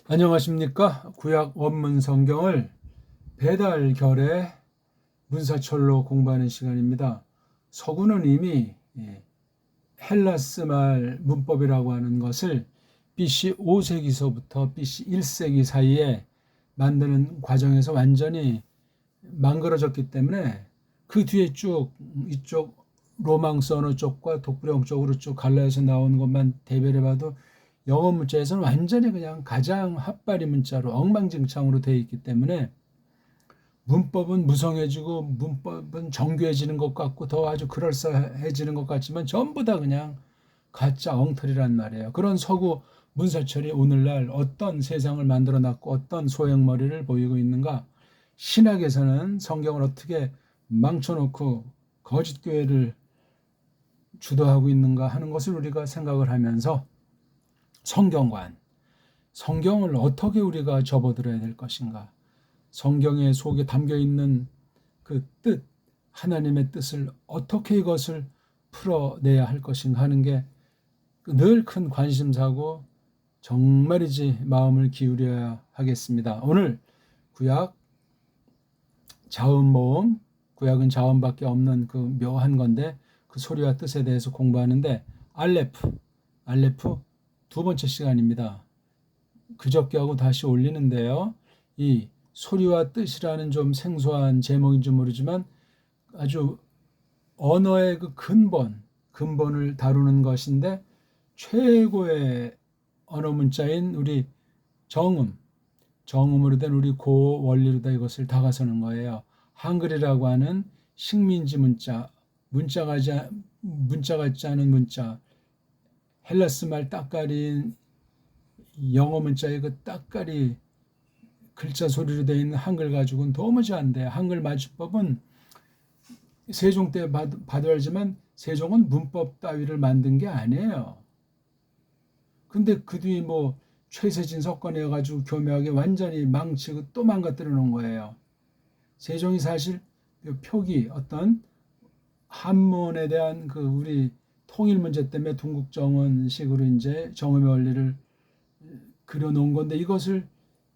안녕하십니까? 구약 원문 성경을 배달결에 문사철로 공부하는 시간입니다. 서구는 이미 헬라스 말 문법이라고 하는 것을 BC 5세기서부터 BC 1세기 사이에 만드는 과정에서 완전히 망그러졌기 때문에 그 뒤에 쭉 이쪽 로망스 언어 쪽과 독브령 쪽으로 쭉 갈라서 나오는 것만 대별해 봐도 영어 문자에서는 완전히 그냥 가장 핫바리 문자로 엉망진창으로 되어 있기 때문에 문법은 무성해지고 문법은 정교해지는 것 같고 더 아주 그럴싸해지는 것 같지만 전부 다 그냥 가짜 엉터리란 말이에요. 그런 서구 문사철이 오늘날 어떤 세상을 만들어 놨고 어떤 소행머리를 보이고 있는가, 신학에서는 성경을 어떻게 망쳐놓고 거짓교회를 주도하고 있는가 하는 것을 우리가 생각을 하면서 성경관, 성경을 어떻게 우리가 접어들어야 될 것인가, 성경의 속에 담겨 있는 그 뜻, 하나님의 뜻을 어떻게 이것을 풀어내야 할 것인가 하는 게 늘 큰 관심사고 정말이지 마음을 기울여야 하겠습니다. 오늘 구약 자음모음, 구약은 자음밖에 없는 그 묘한 건데 그 소리와 뜻에 대해서 공부하는데 알레프 두 번째 시간입니다. 그저께하고 다시 올리는데요. 이 소리와 뜻이라는 좀 생소한 제목인지 모르지만 아주 언어의 그 근본을 다루는 것인데 최고의 언어 문자인 우리 정음으로 된 우리 고 원리로 다 이것을 다가서는 거예요. 한글이라고 하는 식민지 문자 같지 않은 문자, 헬라스 말 따까리인 영어 문자의 그 따까리 글자 소리로 되어 있는 한글 가지고는 도무지 안 돼. 한글 맞춤법은 세종 때 봐도 알지만 세종은 문법 따위를 만든 게 아니에요. 근데 그 뒤에 뭐 최세진 석권해가지고 교묘하게 완전히 망치고 또 망가뜨려 놓은 거예요. 세종이 사실 표기 어떤 한문에 대한 그 우리 통일 문제 때문에 동국정원식으로 이제 정음의 원리를 그려놓은 건데 이것을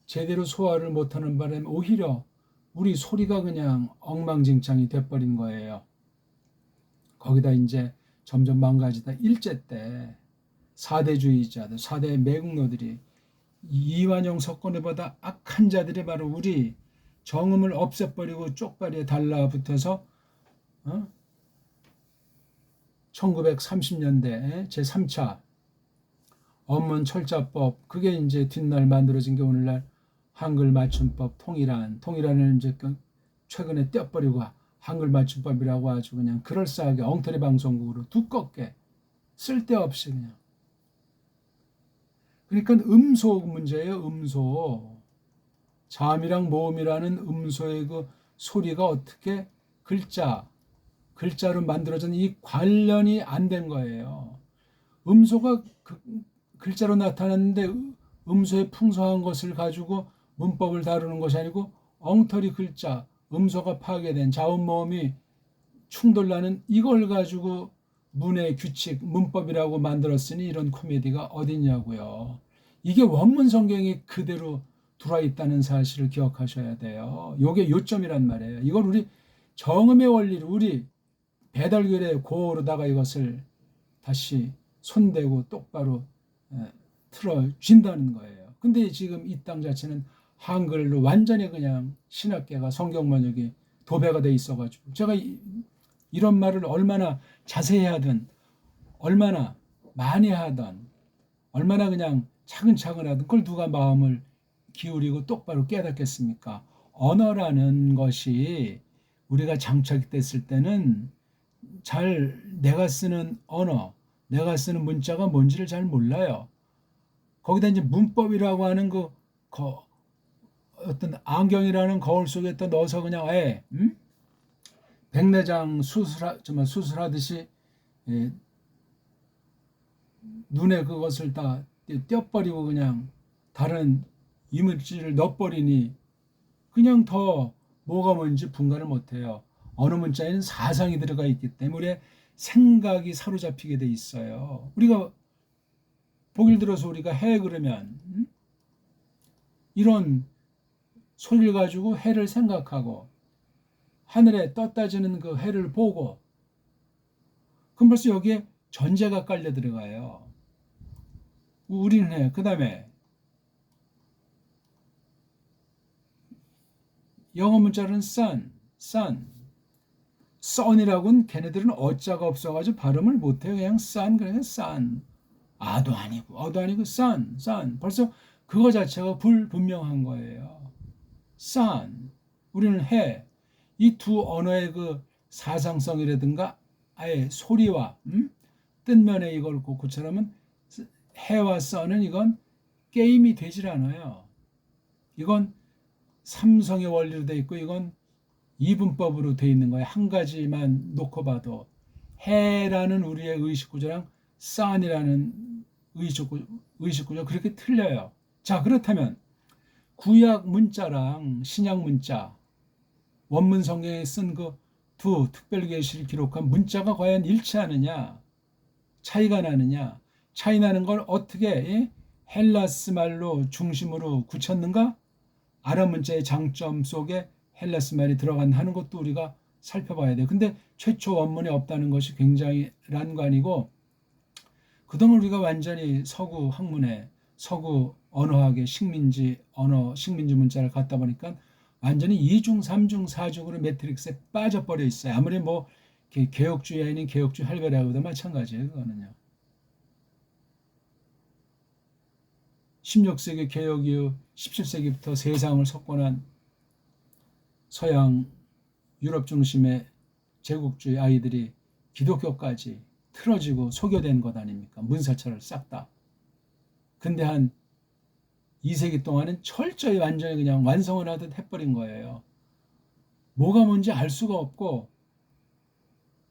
제대로 소화를 못하는 바람에 오히려 우리 소리가 그냥 엉망진창이 돼버린 거예요. 거기다 이제 점점 망가지다 일제 때 사대주의자들, 사대 매국노들이 이완용 석권회보다 악한 자들이 바로 우리 정음을 없애버리고 쪽발이에 달라붙어서 1930년대 제3차 언문철자법, 그게 이제 뒷날 만들어진 게 오늘날 한글 맞춤법 통일안을 이제 최근에 떼어버리고 한글 맞춤법이라고 아주 그냥 그럴싸하게 엉터리 방송국으로 두껍게 쓸데없이 그냥. 그러니까 음소 문제예요. 음소. 자음이랑 모음이라는 음소의 그 소리가 어떻게 글자로 만들어진 이 관련이 안 된 거예요. 음소가 글자로 나타났는데 음소의 풍성한 것을 가지고 문법을 다루는 것이 아니고 엉터리 글자, 음소가 파괴된 자음모음이 충돌나는 이걸 가지고 문의 규칙, 문법이라고 만들었으니 이런 코미디가 어딨냐고요. 이게 원문 성경에 그대로 들어와 있다는 사실을 기억하셔야 돼요. 이게 요점이란 말이에요. 이걸 우리 정음의 원리를 우리 배달결의 고로다가 이것을 다시 손대고 똑바로 틀어준다는 거예요. 근데 지금 이 땅 자체는 한글로 완전히 그냥 신학계가 성경 번역이 도배가 돼 있어가지고 제가 이런 말을 얼마나 자세히 하든 얼마나 많이 하든 얼마나 그냥 차근차근 하든 그걸 누가 마음을 기울이고 똑바로 깨닫겠습니까? 언어라는 것이 우리가 장착됐을 때는 잘 내가 쓰는 언어, 내가 쓰는 문자가 뭔지를 잘 몰라요. 거기다 이제 문법이라고 하는 어떤 안경이라는 거울 속에 또 넣어서 그냥 백내장 수술하듯이 눈에 그것을 다 떼어버리고 그냥 다른 이물질을 넣어버리니 그냥 더 뭐가 뭔지 분간을 못해요. 어느 문자에는 사상이 들어가 있기 때문에 생각이 사로잡히게 돼 있어요. 우리가 보길 들어서 우리가 해 그러면 이런 소리를 가지고 해를 생각하고 하늘에 떴다지는 그 해를 보고, 그럼 벌써 여기에 전제가 깔려 들어가요. 우리는 해. 그 다음에 영어 문자로는 sun. sun이라고는 걔네들은 어자가 없어가지고 발음을 못해요. 그냥 sun, 그냥 sun. 어도 아니고 sun. 벌써 그거 자체가 불분명한 거예요. sun. 우리는 해. 이 두 언어의 그 사상성이라든가 아예 소리와 뜬 면에 이걸 그처럼은 해와 sun은 이건 게임이 되질 않아요. 이건 삼성의 원리로 돼 있고 이건 이분법으로 돼 있는 거예요. 한 가지만 놓고 봐도 해라는 우리의 의식구조랑 sun이라는 의식구조 그렇게 틀려요. 자, 그렇다면 구약 문자랑 신약 문자, 원문 성경에 쓴 그 두 특별계시를 기록한 문자가 과연 일치하느냐, 차이가 나느냐, 차이 나는 걸 어떻게 헬라스 말로 중심으로 굳혔는가? 아랍 문자의 장점 속에 헬라스 말이 들어간다는 것도 우리가 살펴봐야 돼요. 근데 최초 원문에 없다는 것이 굉장히 난관이고, 그동안 우리가 완전히 서구 학문에 서구 언어학의 식민지 문자를 갖다 보니까 완전히 2중, 3중, 4중으로 매트릭스에 빠져버려 있어요. 아무리 뭐 개혁주의 아닌 개혁주의 할배라고도 마찬가지예요. 그거는요. 16세기 개혁 이후 17세기부터 세상을 석권한 서양 유럽 중심의 제국주의 아이들이 기독교까지 틀어지고 소교된 것 아닙니까? 문사철을 싹 다. 근데 한 2세기 동안은 철저히 완전히 그냥 완성을 하듯 해버린 거예요. 뭐가 뭔지 알 수가 없고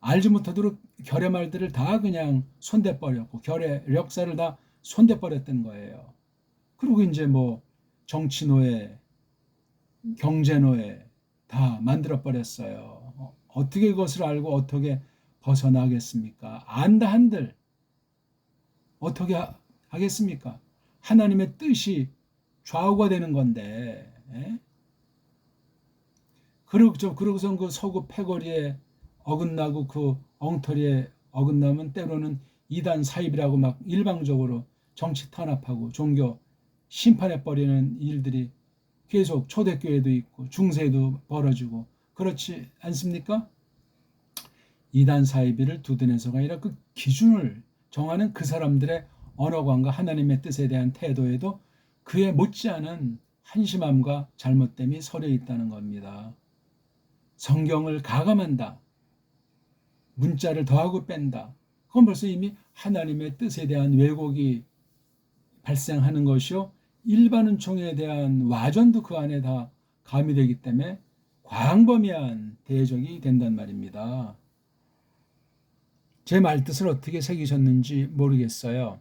알지 못하도록 결의 말들을 다 그냥 손대버렸고 결의 역사를 다 손대버렸던 거예요. 그리고 이제 뭐 정치노예, 경제노예 다 만들어버렸어요. 어떻게 그것을 알고 어떻게 벗어나겠습니까? 안다 한들 어떻게 하겠습니까? 하나님의 뜻이 좌우가 되는 건데, 그러고선 그 서구 패거리에 어긋나고 그 엉터리에 어긋나면 때로는 이단 사입이라고 막 일방적으로 정치 탄압하고 종교 심판해버리는 일들이 계속 초대교회도 있고 중세에도 벌어지고 그렇지 않습니까? 이단 사이비를 두둔해서가 아니라 그 기준을 정하는 그 사람들의 언어관과 하나님의 뜻에 대한 태도에도 그에 못지않은 한심함과 잘못됨이 서려 있다는 겁니다. 성경을 가감한다. 문자를 더하고 뺀다. 그건 벌써 이미 하나님의 뜻에 대한 왜곡이 발생하는 것이요. 일반 은총에 대한 와전도 그 안에 다 가미되기 때문에 광범위한 대적이 된단 말입니다. 제 말뜻을 어떻게 새기셨는지 모르겠어요.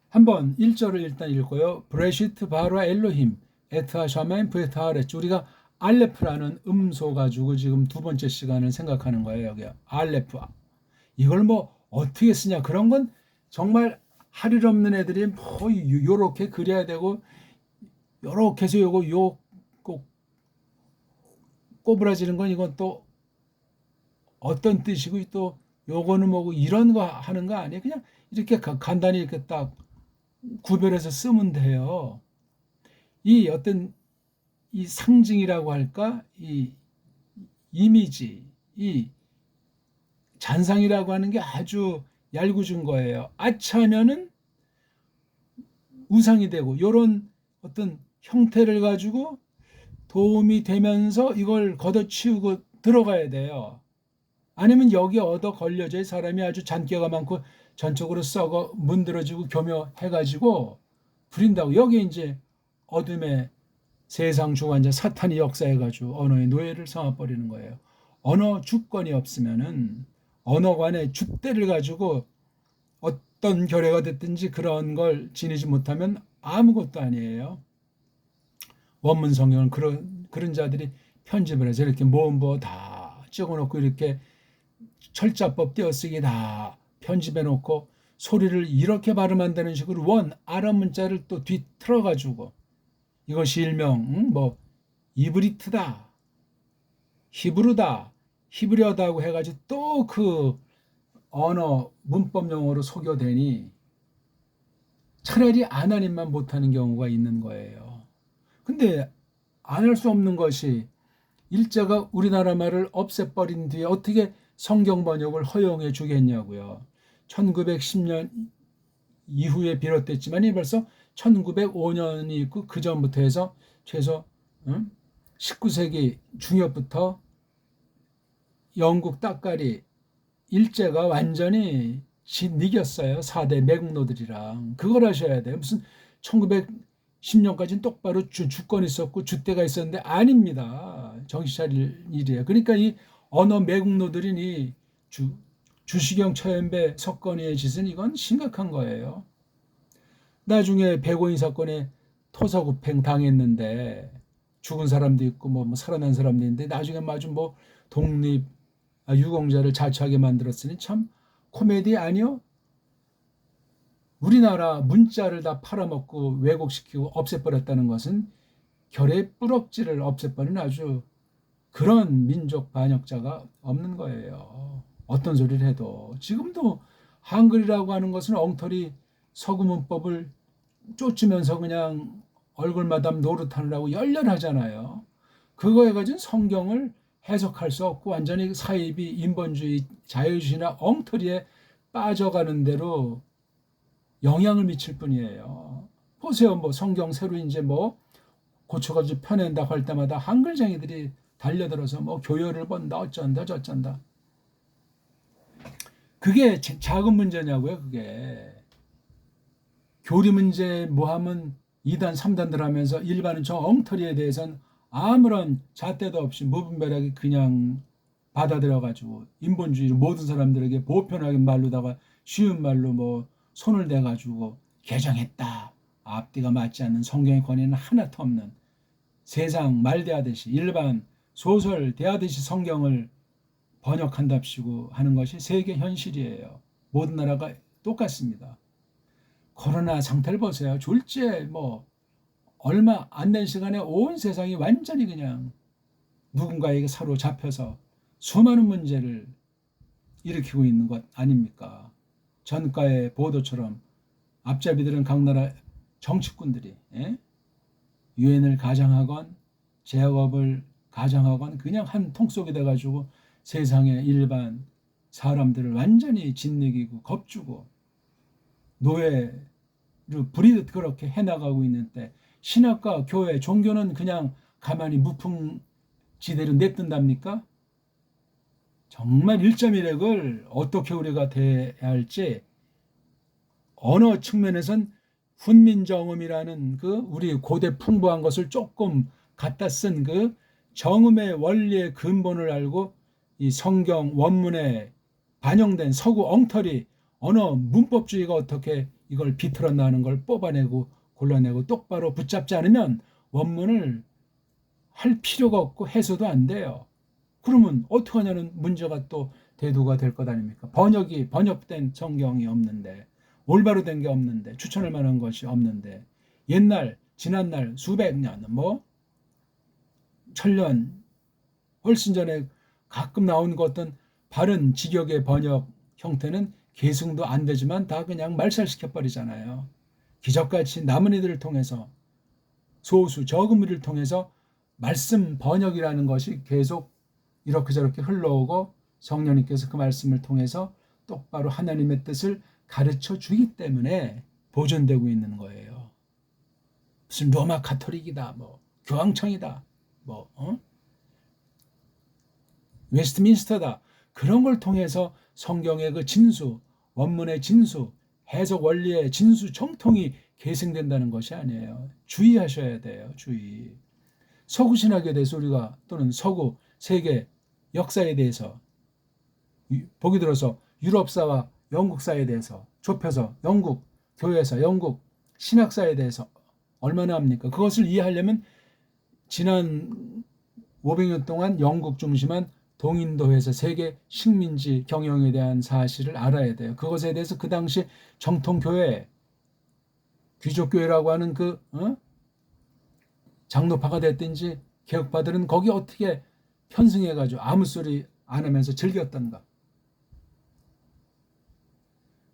한번 1절을 일단 읽고요. 브레시트 바라 엘로힘 에트하 샤멘 브에타하레츠. 우리가 알레프라는 음소 가지고 지금 두 번째 시간을 생각하는 거예요. 여기 알레프. 이걸 뭐 어떻게 쓰냐. 그런 건 정말 할 일 없는 애들이 뭐 요렇게 그려야 되고 요렇게 해서 요거 꼭 꼬부라지는 건 이건 또 어떤 뜻이고 또 요거는 뭐고 이런 거 하는 거 아니에요. 그냥 이렇게 간단히 이렇게 딱 구별해서 쓰면 돼요. 이 어떤 이 상징이라고 할까? 이 이미지, 이 잔상이라고 하는 게 아주 얄궂은 거예요. 아차하면은 우상이 되고 이런 어떤 형태를 가지고 도움이 되면서 이걸 걷어치우고 들어가야 돼요. 아니면 여기 얻어 걸려져 사람이 아주 잔꾀가 많고 전적으로 썩어 문드러지고 교묘해가지고 부린다고. 여기 이제 어둠의 세상 주관자 사탄이 역사해가지고 언어의 노예를 삼아버리는 거예요. 언어 주권이 없으면은 언어관의 줏대를 가지고 어떤 결례가 됐든지 그런 걸 지니지 못하면 아무것도 아니에요. 원문 성경은 그런 자들이 편집을 해서 이렇게 모음보 다 찍어놓고 이렇게 철자법 띄어쓰기 다 편집해놓고 소리를 이렇게 발음한다는 식으로 아랍 문자를 또 뒤틀어가지고 이것이 일명 뭐 이브리트다, 히브르다, 히브리어다고 해가지고 또 그 언어 문법 용어로 속여대니 차라리 하나님만 못하는 경우가 있는 거예요. 근데 안 할 수 없는 것이 일자가 우리나라 말을 없애버린 뒤에 어떻게 성경 번역을 허용해 주겠냐고요. 1910년 이후에 비롯됐지만 벌써 1905년이 있고 그 전부터 해서 최소 19세기 중엽부터 영국 따까리 일제가 완전히 이겼어요. 4대 매국노들이랑. 그걸 하셔야 돼요. 무슨 1910년까지는 똑바로 주권이 있었고 주대가 있었는데 아닙니다. 정신 차릴 일이에요. 그러니까 이 언어 매국노들인 이 주시경, 처연배, 석건이의 짓은 이건 심각한 거예요. 나중에 백오인 사건에 토사구팽 당했는데 죽은 사람도 있고 뭐 살아난 사람도 있는데 나중에 마주 뭐 독립 유공자를 자처하게 만들었으니 참 코미디 아니요? 우리나라 문자를 다 팔아먹고 왜곡시키고 없애버렸다는 것은 결의 뿌럭지를 없애버린 아주 그런 민족 반역자가 없는 거예요. 어떤 소리를 해도. 지금도 한글이라고 하는 것은 엉터리 서구 문법을 쫓으면서 그냥 얼굴마담 노릇하느라고 열렬하잖아요. 그거에 가진 성경을 해석할 수 없고 완전히 사이비 인본주의 자유주의나 엉터리에 빠져가는 대로 영향을 미칠 뿐이에요. 보세요. 뭐 성경 새로 이제 뭐 고쳐가지고 펴낸다고 할 때마다 한글쟁이들이 달려들어서 뭐 교열을 본다 어쩐다 저쩐다. 그게 작은 문제냐고요. 그게 교리 문제 뭐 하면 2단 3단들 하면서 일반은 저 엉터리에 대해서는 아무런 잣대도 없이 무분별하게 그냥 받아들여가지고 인본주의를 모든 사람들에게 보편하게 말로다가 쉬운 말로 뭐 손을 대가지고 개정했다. 앞뒤가 맞지 않는 성경의 권위는 하나도 없는 세상 말대하듯이 일반 소설 대하듯이 성경을 번역한답시고 하는 것이 세계 현실이에요. 모든 나라가 똑같습니다. 코로나 상태를 보세요. 졸지에 뭐 얼마 안 된 시간에 온 세상이 완전히 그냥 누군가에게 사로잡혀서 수많은 문제를 일으키고 있는 것 아닙니까? 전가의 보도처럼 앞잡이들은 각 나라 정치꾼들이 유엔을 가장하건 제약업을 가장하건 그냥 한 통 속에 돼가지고 세상의 일반 사람들을 완전히 짓누기고 겁주고 노예를 부리듯 그렇게 해나가고 있는데 신학과 교회, 종교는 그냥 가만히 무풍지대로 냅둔답니까? 정말 1.1핵을 어떻게 우리가 대해야 할지 언어 측면에선 훈민정음이라는 그 우리 고대 풍부한 것을 조금 갖다 쓴 그 정음의 원리의 근본을 알고 이 성경 원문에 반영된 서구 엉터리 언어 문법주의가 어떻게 이걸 비틀어나 하는 걸 뽑아내고 골라내고 똑바로 붙잡지 않으면 원문을 할 필요가 없고 해서도 안 돼요. 그러면 어떻게 하냐는 문제가 또 대두가 될 것 아닙니까? 번역된 성경이 없는데 올바로 된 게 없는데 추천할 만한 것이 없는데 옛날 지난날 수백 년 뭐 천년 훨씬 전에 가끔 나온 것 어떤 바른 직역의 번역 형태는 계승도 안 되지만 다 그냥 말살시켜버리잖아요. 기적같이 남은 이들을 통해서 소수 적은 이를 통해서 말씀 번역이라는 것이 계속 이렇게 저렇게 흘러오고 성령님께서 그 말씀을 통해서 똑바로 하나님의 뜻을 가르쳐 주기 때문에 보존되고 있는 거예요. 무슨 로마 가톨릭이다, 뭐 교황청이다, 뭐 웨스트민스터다 그런 걸 통해서 성경의 그 진수, 원문의 진수, 해석 원리의 진수 정통이 계승된다는 것이 아니에요. 주의하셔야 돼요. 주의. 서구 신학에 대해서 우리가 또는 서구 세계 역사에 대해서 보기 들어서 유럽사와 영국사에 대해서 좁혀서 영국 교회사, 영국 신학사에 대해서 얼마나 합니까? 그것을 이해하려면 지난 500년 동안 영국 중심한 동인도에서 세계 식민지 경영에 대한 사실을 알아야 돼요. 그것에 대해서 그 당시 정통교회, 귀족교회라고 하는 장로파가 됐든지 개혁파들은 거기 어떻게 편승해가지고 아무 소리 안 하면서 즐겼던가.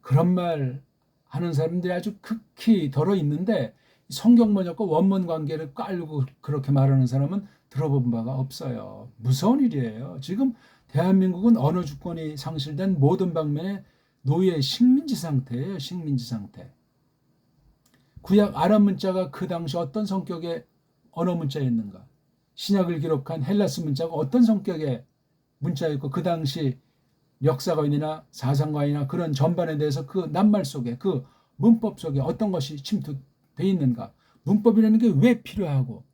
그런 말 하는 사람들이 아주 극히 덜어 있는데 성경 번역과 원문 관계를 깔고 그렇게 말하는 사람은 들어본 바가 없어요. 무서운 일이에요. 지금 대한민국은 언어 주권이 상실된 모든 방면의 노예 식민지 상태예요. 식민지 상태. 구약 아람 문자가 그 당시 어떤 성격의 언어 문자였는가? 신약을 기록한 헬라스 문자가 어떤 성격의 문자였고 그 당시 역사관이나 사상관이나 그런 전반에 대해서 그 낱말 속에 그 문법 속에 어떤 것이 침투되어 있는가? 문법이라는 게 왜 필요하고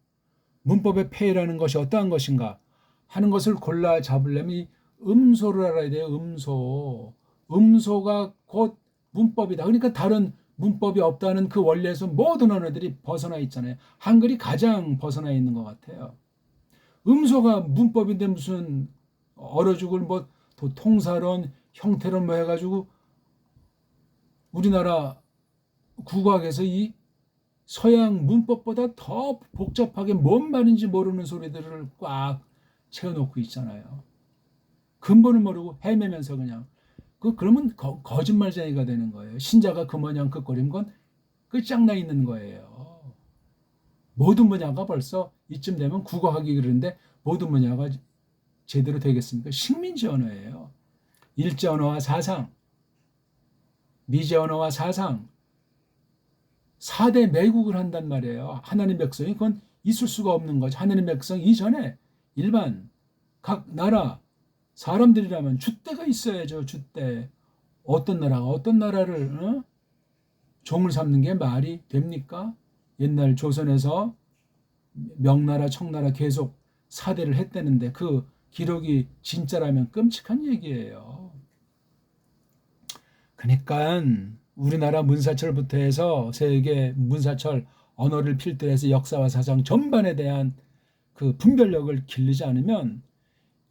문법의 폐해라는 것이 어떠한 것인가 하는 것을 골라 잡으려면 이 음소를 알아야 돼요. 음소. 음소가 곧 문법이다. 그러니까 다른 문법이 없다는 그 원리에서 모든 언어들이 벗어나 있잖아요. 한글이 가장 벗어나 있는 것 같아요. 음소가 문법인데 무슨 얼어 죽을 뭐 통사론, 형태론 뭐 해가지고 우리나라 국악에서 이 서양 문법보다 더 복잡하게 뭔 말인지 모르는 소리들을 꽉 채워놓고 있잖아요. 근본을 모르고 헤매면서 그냥 그러면 거짓말쟁이가 되는 거예요. 신자가 그 모양 그 꼴인 건 끝장나 있는 거예요. 모든 분야가 벌써 이쯤 되면 국어하기 그러는데 모든 분야가 제대로 되겠습니까? 식민지 언어예요. 일제 언어와 사상, 미제 언어와 사상, 4대 매국을 한단 말이에요. 하나님 백성이 그건 있을 수가 없는 거죠. 하나님 백성 이전에 일반 각 나라 사람들이라면 줏대가 있어야죠. 줏대. 어떤 나라가 어떤 나라를 종을 삼는 게 말이 됩니까? 옛날 조선에서 명나라 청나라 계속 사대를 했다는데 그 기록이 진짜라면 끔찍한 얘기예요. 그러니까 우리나라 문사철부터 해서 세계 문사철 언어를 필두로 해서 역사와 사상 전반에 대한 그 분별력을 기르지 않으면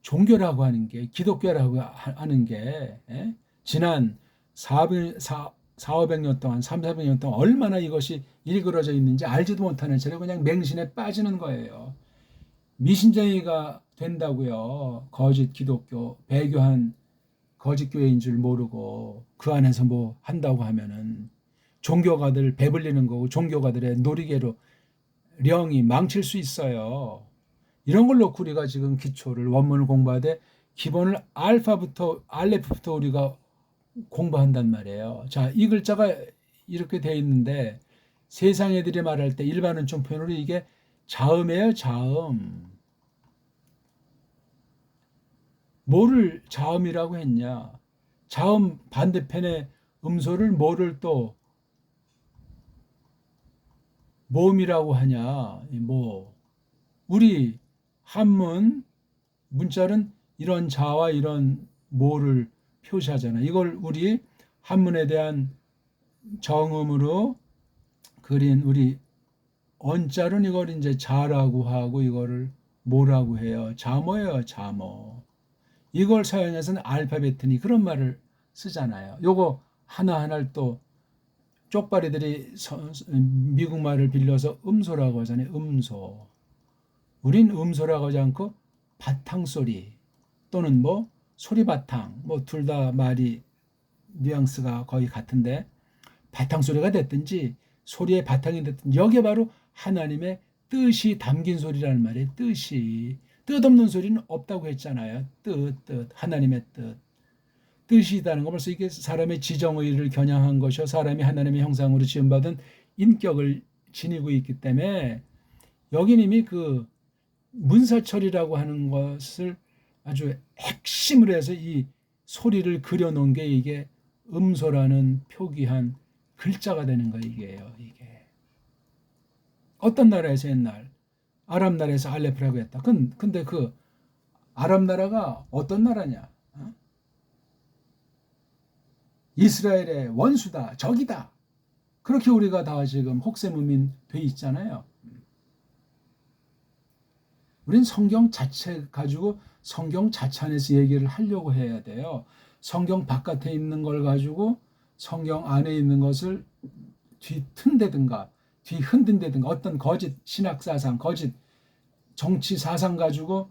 종교라고 하는 게 기독교라고 하는 게 지난 400년 동안 300~400년 동안 얼마나 이것이 일그러져 있는지 알지도 못하는 채로 그냥 맹신에 빠지는 거예요. 미신쟁이가 된다고요. 거짓 기독교, 배교한 거짓 교회인 줄 모르고 그 안에서 뭐 한다고 하면은 종교가들 배불리는 거고 종교가들의 놀이개로 령이 망칠 수 있어요. 이런 걸 놓고 우리가 지금 기초를 원문을 공부하되 기본을 알레프부터 우리가 공부한단 말이에요. 자, 이 글자가 이렇게 돼 있는데 세상 애들이 말할 때 일반 은총 표현으로 이게 자음이에요. 자음. 뭐를 자음이라고 했냐? 자음 반대편에 음소를 뭐를 또 모음이라고 하냐? 뭐 우리 한문 문자는 이런 자와 이런 모를 표시하잖아. 이걸 우리 한문에 대한 정음으로 그린 우리 언자는 이걸 이제 자라고 하고 이거를 뭐라고 해요? 자모예요, 자모. 이걸 사용해서는 알파벳이니 그런 말을 쓰잖아요. 요거 하나하나를 또 쪽발이들이 미국 말을 빌려서 음소라고 하잖아요. 음소. 우린 음소라고 하지 않고 바탕소리 또는 뭐 소리바탕 뭐 둘 다 말이 뉘앙스가 거의 같은데 바탕소리가 됐든지 소리의 바탕이 됐든지 여기에 바로 하나님의 뜻이 담긴 소리라는 말이에요. 뜻이. 뜻없는 소리는 없다고 했잖아요. 뜻 하나님의 뜻이 있다는 거 벌써 이게 사람의 지정의를 겨냥한 것이요 사람이 하나님의 형상으로 지음받은 인격을 지니고 있기 때문에 여긴 이미 그 문사철이라고 하는 것을 아주 핵심으로 해서 이 소리를 그려놓은 게 이게 음소라는 표기한 글자가 되는 거 이게요. 이게 어떤 나라에서 옛날 아랍 나라에서 알레프라고 했다. 근데 그 아랍 나라가 어떤 나라냐? 이스라엘의 원수다, 적이다. 그렇게 우리가 다 지금 혹세무민 돼 있잖아요. 우린 성경 자체 가지고 성경 자찬해서 얘기를 하려고 해야 돼요. 성경 바깥에 있는 걸 가지고 성경 안에 있는 것을 뒤튼다든가 뒤흔든다든가 어떤 거짓 신학사상, 거짓 정치사상 가지고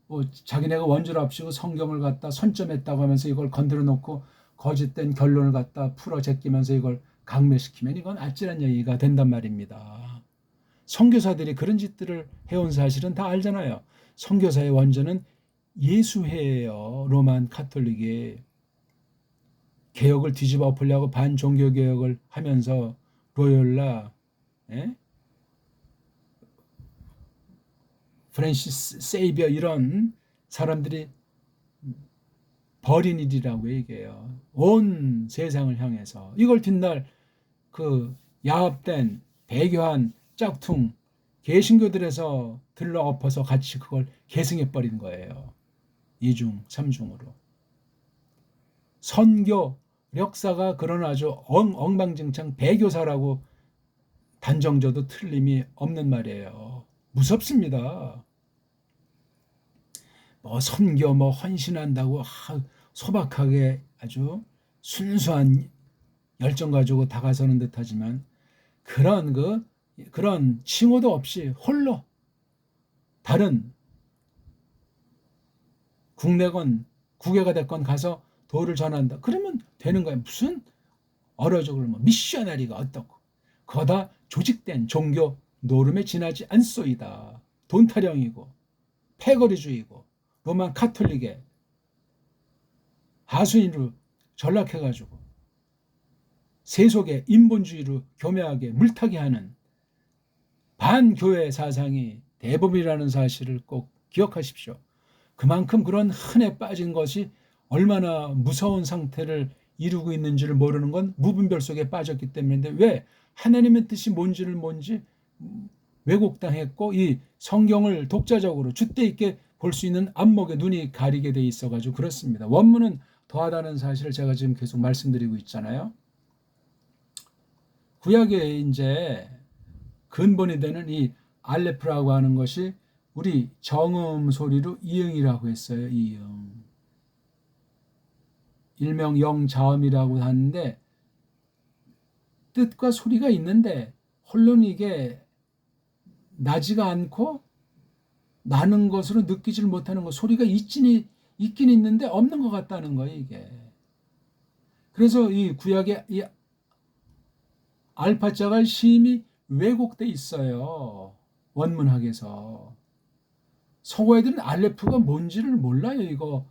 뭐 자기네가 원조랍시고 성경을 갖다 선점했다고 하면서 이걸 건드려 놓고 거짓된 결론을 갖다 풀어 제끼면서 이걸 강매시키면 이건 아찔한 얘기가 된단 말입니다. 선교사들이 그런 짓들을 해온 사실은 다 알잖아요. 선교사의 원조는 예수회예요. 로만 카톨릭이 개혁을 뒤집어 엎으려고 반종교 개혁을 하면서 로욜라, 프랜시스 세이비어 이런 사람들이 벌인 일이라고 얘기해요. 온 세상을 향해서 이걸 뒷날 그 야합된 배교한 짝퉁 개신교들에서 들러 엎어서 같이 그걸 계승해 버린 거예요. 2중, 3중으로. 선교 역사가 그런 아주 엉망진창 배교사라고 단정져도 틀림이 없는 말이에요. 무섭습니다. 뭐 선교 뭐 헌신한다고 소박하게 아주 순수한 열정 가지고 다가서는 듯하지만 그런 칭호도 없이 홀로 다른 국내건 국외가 됐건 가서 도를 전한다. 그러면 되는 거예요. 무슨 어려적을 뭐 미셔너리가 어떻고 거다 조직된 종교 노름에 지나지 않소이다. 돈 타령이고 패거리주의고 로만 카톨릭의 하수인으로 전락해가지고 세속의 인본주의로 교묘하게 물타기 하는 반교회 사상이 대부분이라는 사실을 꼭 기억하십시오. 그만큼 그런 흔해 빠진 것이 얼마나 무서운 상태를 이루고 있는지를 모르는 건 무분별 속에 빠졌기 때문인데 왜 하나님의 뜻이 뭔지 왜곡당했고 이 성경을 독자적으로 줏대 있게 볼 수 있는 안목에 눈이 가리게 돼 있어가지고 그렇습니다. 원문은 더하다는 사실을 제가 지금 계속 말씀드리고 있잖아요. 구약의 이제 근본이 되는 이 알레프라고 하는 것이 우리 정음 소리로 이응이라고 했어요. 이응. 일명 영자음이라고 하는데 뜻과 소리가 있는데 홀론 이게 나지가 않고 나는 것으로 느끼지를 못하는 것. 소리가 있긴 있는데 없는 것 같다는 거예요. 이게. 그래서 이 구약의 이 알파자가 심히 왜곡돼 있어요. 원문학에서. 서구애들은 알레프가 뭔지를 몰라요. 이거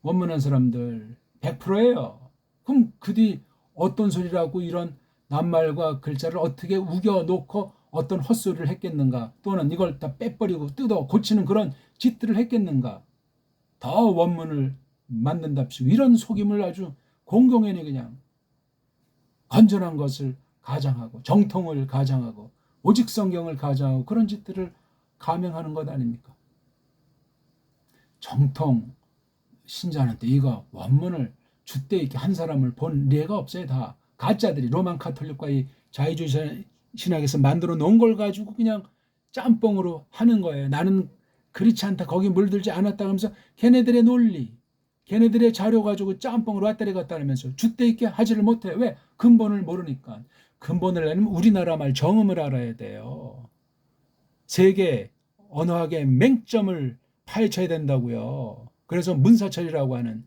원문한 사람들 100%예요. 그럼 그 뒤 어떤 소리라고 이런 낱말과 글자를 어떻게 우겨놓고 어떤 헛소리를 했겠는가, 또는 이걸 다 빼버리고 뜯어 고치는 그런 짓들을 했겠는가. 더 원문을 만든답시고 이런 속임을 아주 공공연히 그냥 건전한 것을 가장하고 정통을 가장하고 오직 성경을 가장하고 그런 짓들을 감행하는 것 아닙니까? 정통 신자한테 이거 원문을 줏대 있게 한 사람을 본 예가 없어요. 다 가짜들이 로만 카톨릭과 이 자유주의 신학에서 만들어 놓은 걸 가지고 그냥 짬뽕으로 하는 거예요. 나는 그렇지 않다. 거기 물들지 않았다 하면서 걔네들의 논리, 걔네들의 자료 가지고 짬뽕으로 왔다리 갔다 하면서 줏대 있게 하지를 못해. 왜? 근본을 모르니까. 근본을 내려면 우리나라 말 정음을 알아야 돼요. 세계 언어학의 맹점을 파헤쳐야 된다고요. 그래서 문사철이라고 하는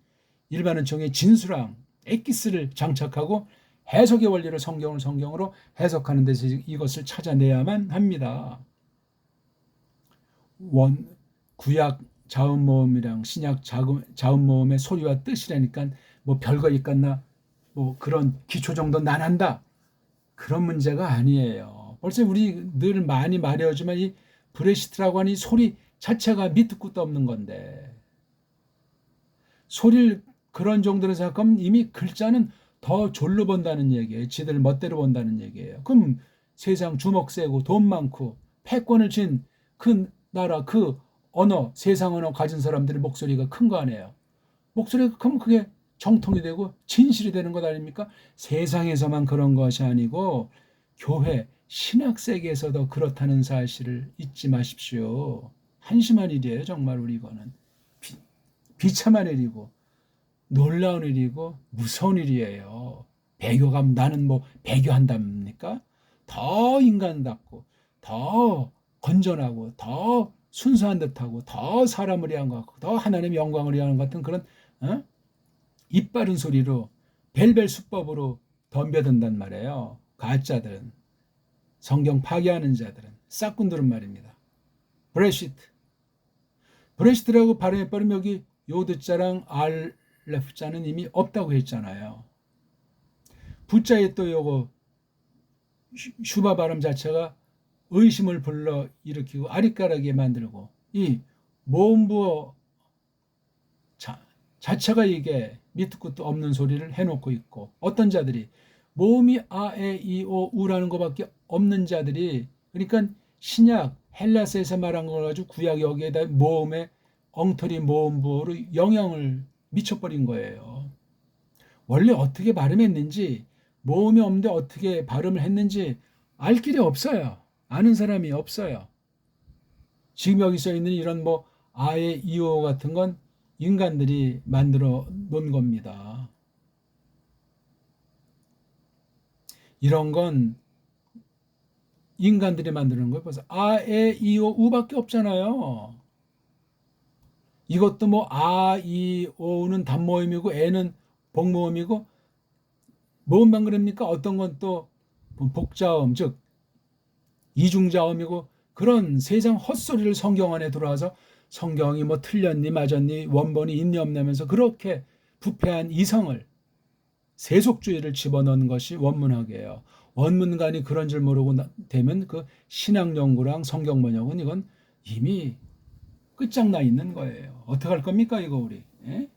일반은총의 진수랑 엑기스를 장착하고 해석의 원리로 성경으로 해석하는 데서 이것을 찾아내야만 합니다. 구약 자음모음이랑 신약 자음모음의 소리와 뜻이라니까 뭐 별거 있겠나, 뭐 그런 기초 정도 난 한다, 그런 문제가 아니에요. 벌써 우리 늘 많이 말해오지만 이 브레시트라고 하는 이 소리 자체가 밑도 끝도 없는 건데, 소리를 그런 정도로 생각하면 이미 글자는 더 졸로 본다는 얘기예요. 지들 멋대로 본다는 얘기예요. 그럼 세상 주먹 세고 돈 많고 패권을 쥔 그 나라, 그 언어, 세상 언어 가진 사람들의 목소리가 큰 거 아니에요. 목소리가 크면 그게 정통이 되고 진실이 되는 것 아닙니까? 세상에서만 그런 것이 아니고 교회, 신학 세계에서도 그렇다는 사실을 잊지 마십시오. 한심한 일이에요. 정말 우리 이거는. 비참한 일이고 놀라운 일이고 무서운 일이에요. 배교가 나는 뭐 배교한답니까? 더 인간답고 더 건전하고 더 순수한 듯하고 더 사람을 위한 것 같고 더 하나님의 영광을 위한 것 같은 그런 입 바른 소리로 벨벨 수법으로 덤벼든단 말이에요. 가짜들은, 성경 파괴하는 자들은, 싹군들은 말입니다. 브레시트라고 발음해버리면 여기 요드자랑 알레프자는 이미 없다고 했잖아요. 부자에 또 요거 슈바 발음 자체가 의심을 불러 일으키고 아리까라게 만들고 이 모음부어 자체가 이게 밑도 끝도 없는 소리를 해놓고 있고 어떤 자들이 모음이 아에이오 우라는 것밖에 없는 자들이 그러니까 신약 헬라스에서 말한 걸 가지고 구약 여기에다 모음의 엉터리 모음부어로 영향을 미쳐버린 거예요. 원래 어떻게 발음했는지 모음이 없는데 어떻게 발음을 했는지 알 길이 없어요. 아는 사람이 없어요. 지금 여기 써 있는 이런 뭐 아에 이오 같은 건 인간들이 만들어 놓은 겁니다. 이런 건 인간들이 만드는 거예요. 벌써 아에 이오 우밖에 없잖아요. 이것도 뭐 아, 이, 오는 단모음이고 에는 복모음이고 모음만 그럽니까? 어떤 건 또 복자음 즉 이중자음이고 그런 세상 헛소리를 성경 안에 들어와서 성경이 뭐 틀렸니 맞았니 원본이 있니 없냐면서 그렇게 부패한 이성을 세속주의를 집어넣은 것이 원문학이에요. 원문관이 그런 줄 모르고 되면 그 신학연구랑 성경번역은 이건 이미 끝장나 있는 거예요. 어떻게 할 겁니까 이거 우리? 예?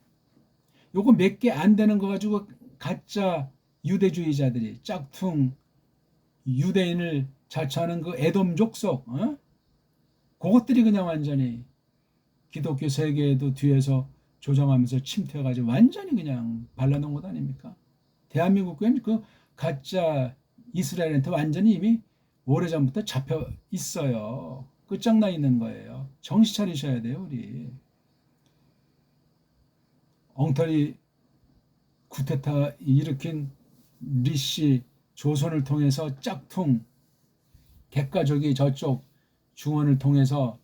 요거 몇 개 안 되는 거 가지고 가짜 유대주의자들이 짝퉁 유대인을 자처하는 그 에돔 족속 그것들이 그냥 완전히 기독교 세계에도 뒤에서 조정하면서 침투해가지고 완전히 그냥 발라놓은 것 아닙니까? 대한민국은 그 가짜 이스라엘한테 완전히 이미 오래전부터 잡혀 있어요. 끝장나 있는 거예요. 정신 차리셔야 돼요, 우리. 엉터리 쿠데타 일으킨 리씨 조선을 통해서 짝퉁 객가족이 저쪽 중원을 통해서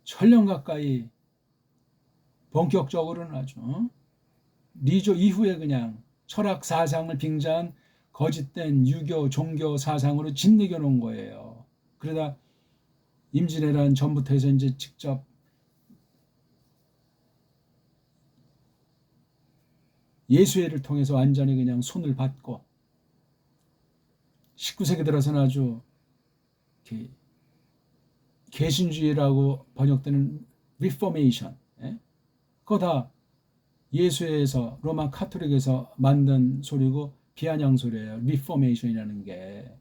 천년 가까이 본격적으로는 아주 리조 이후에 그냥 철학 사상을 빙자한 거짓된 유교 종교 사상으로 짓이겨 놓은 거예요. 그러다 임진왜란 전부터 해서 이제 직접 예수회를 통해서 완전히 그냥 손을 받고 19세기 들어서는 아주 개신주의라고 번역되는 리포메이션 그거 다 예수회에서 로마 카톨릭에서 만든 소리고 비아냥 소리예요. 리포메이션이라는 게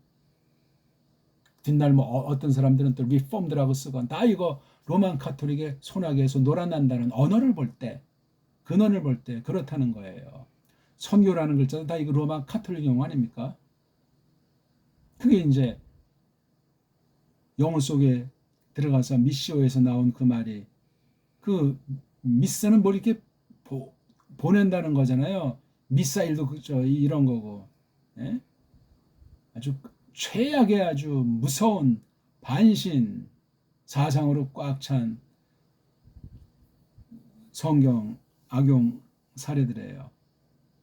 뒷날 뭐 어떤 사람들은 또 리폼드라고 쓰건 다 이거 로마 카톨릭의 손아귀에서 놀아난다는 언어를 볼 때 근원을 볼 때 그렇다는 거예요. 선교라는 글자도 다 이거 로마 카톨릭 용어 아닙니까? 그게 이제 영어 속에 들어가서 미시오에서 나온 그 말이 그 미스는 뭐 이렇게 보낸다는 거잖아요. 미사일도 그죠 이런 거고 예? 아주 최악의 아주 무서운 반신 사상으로 꽉 찬 성경 악용 사례들이에요.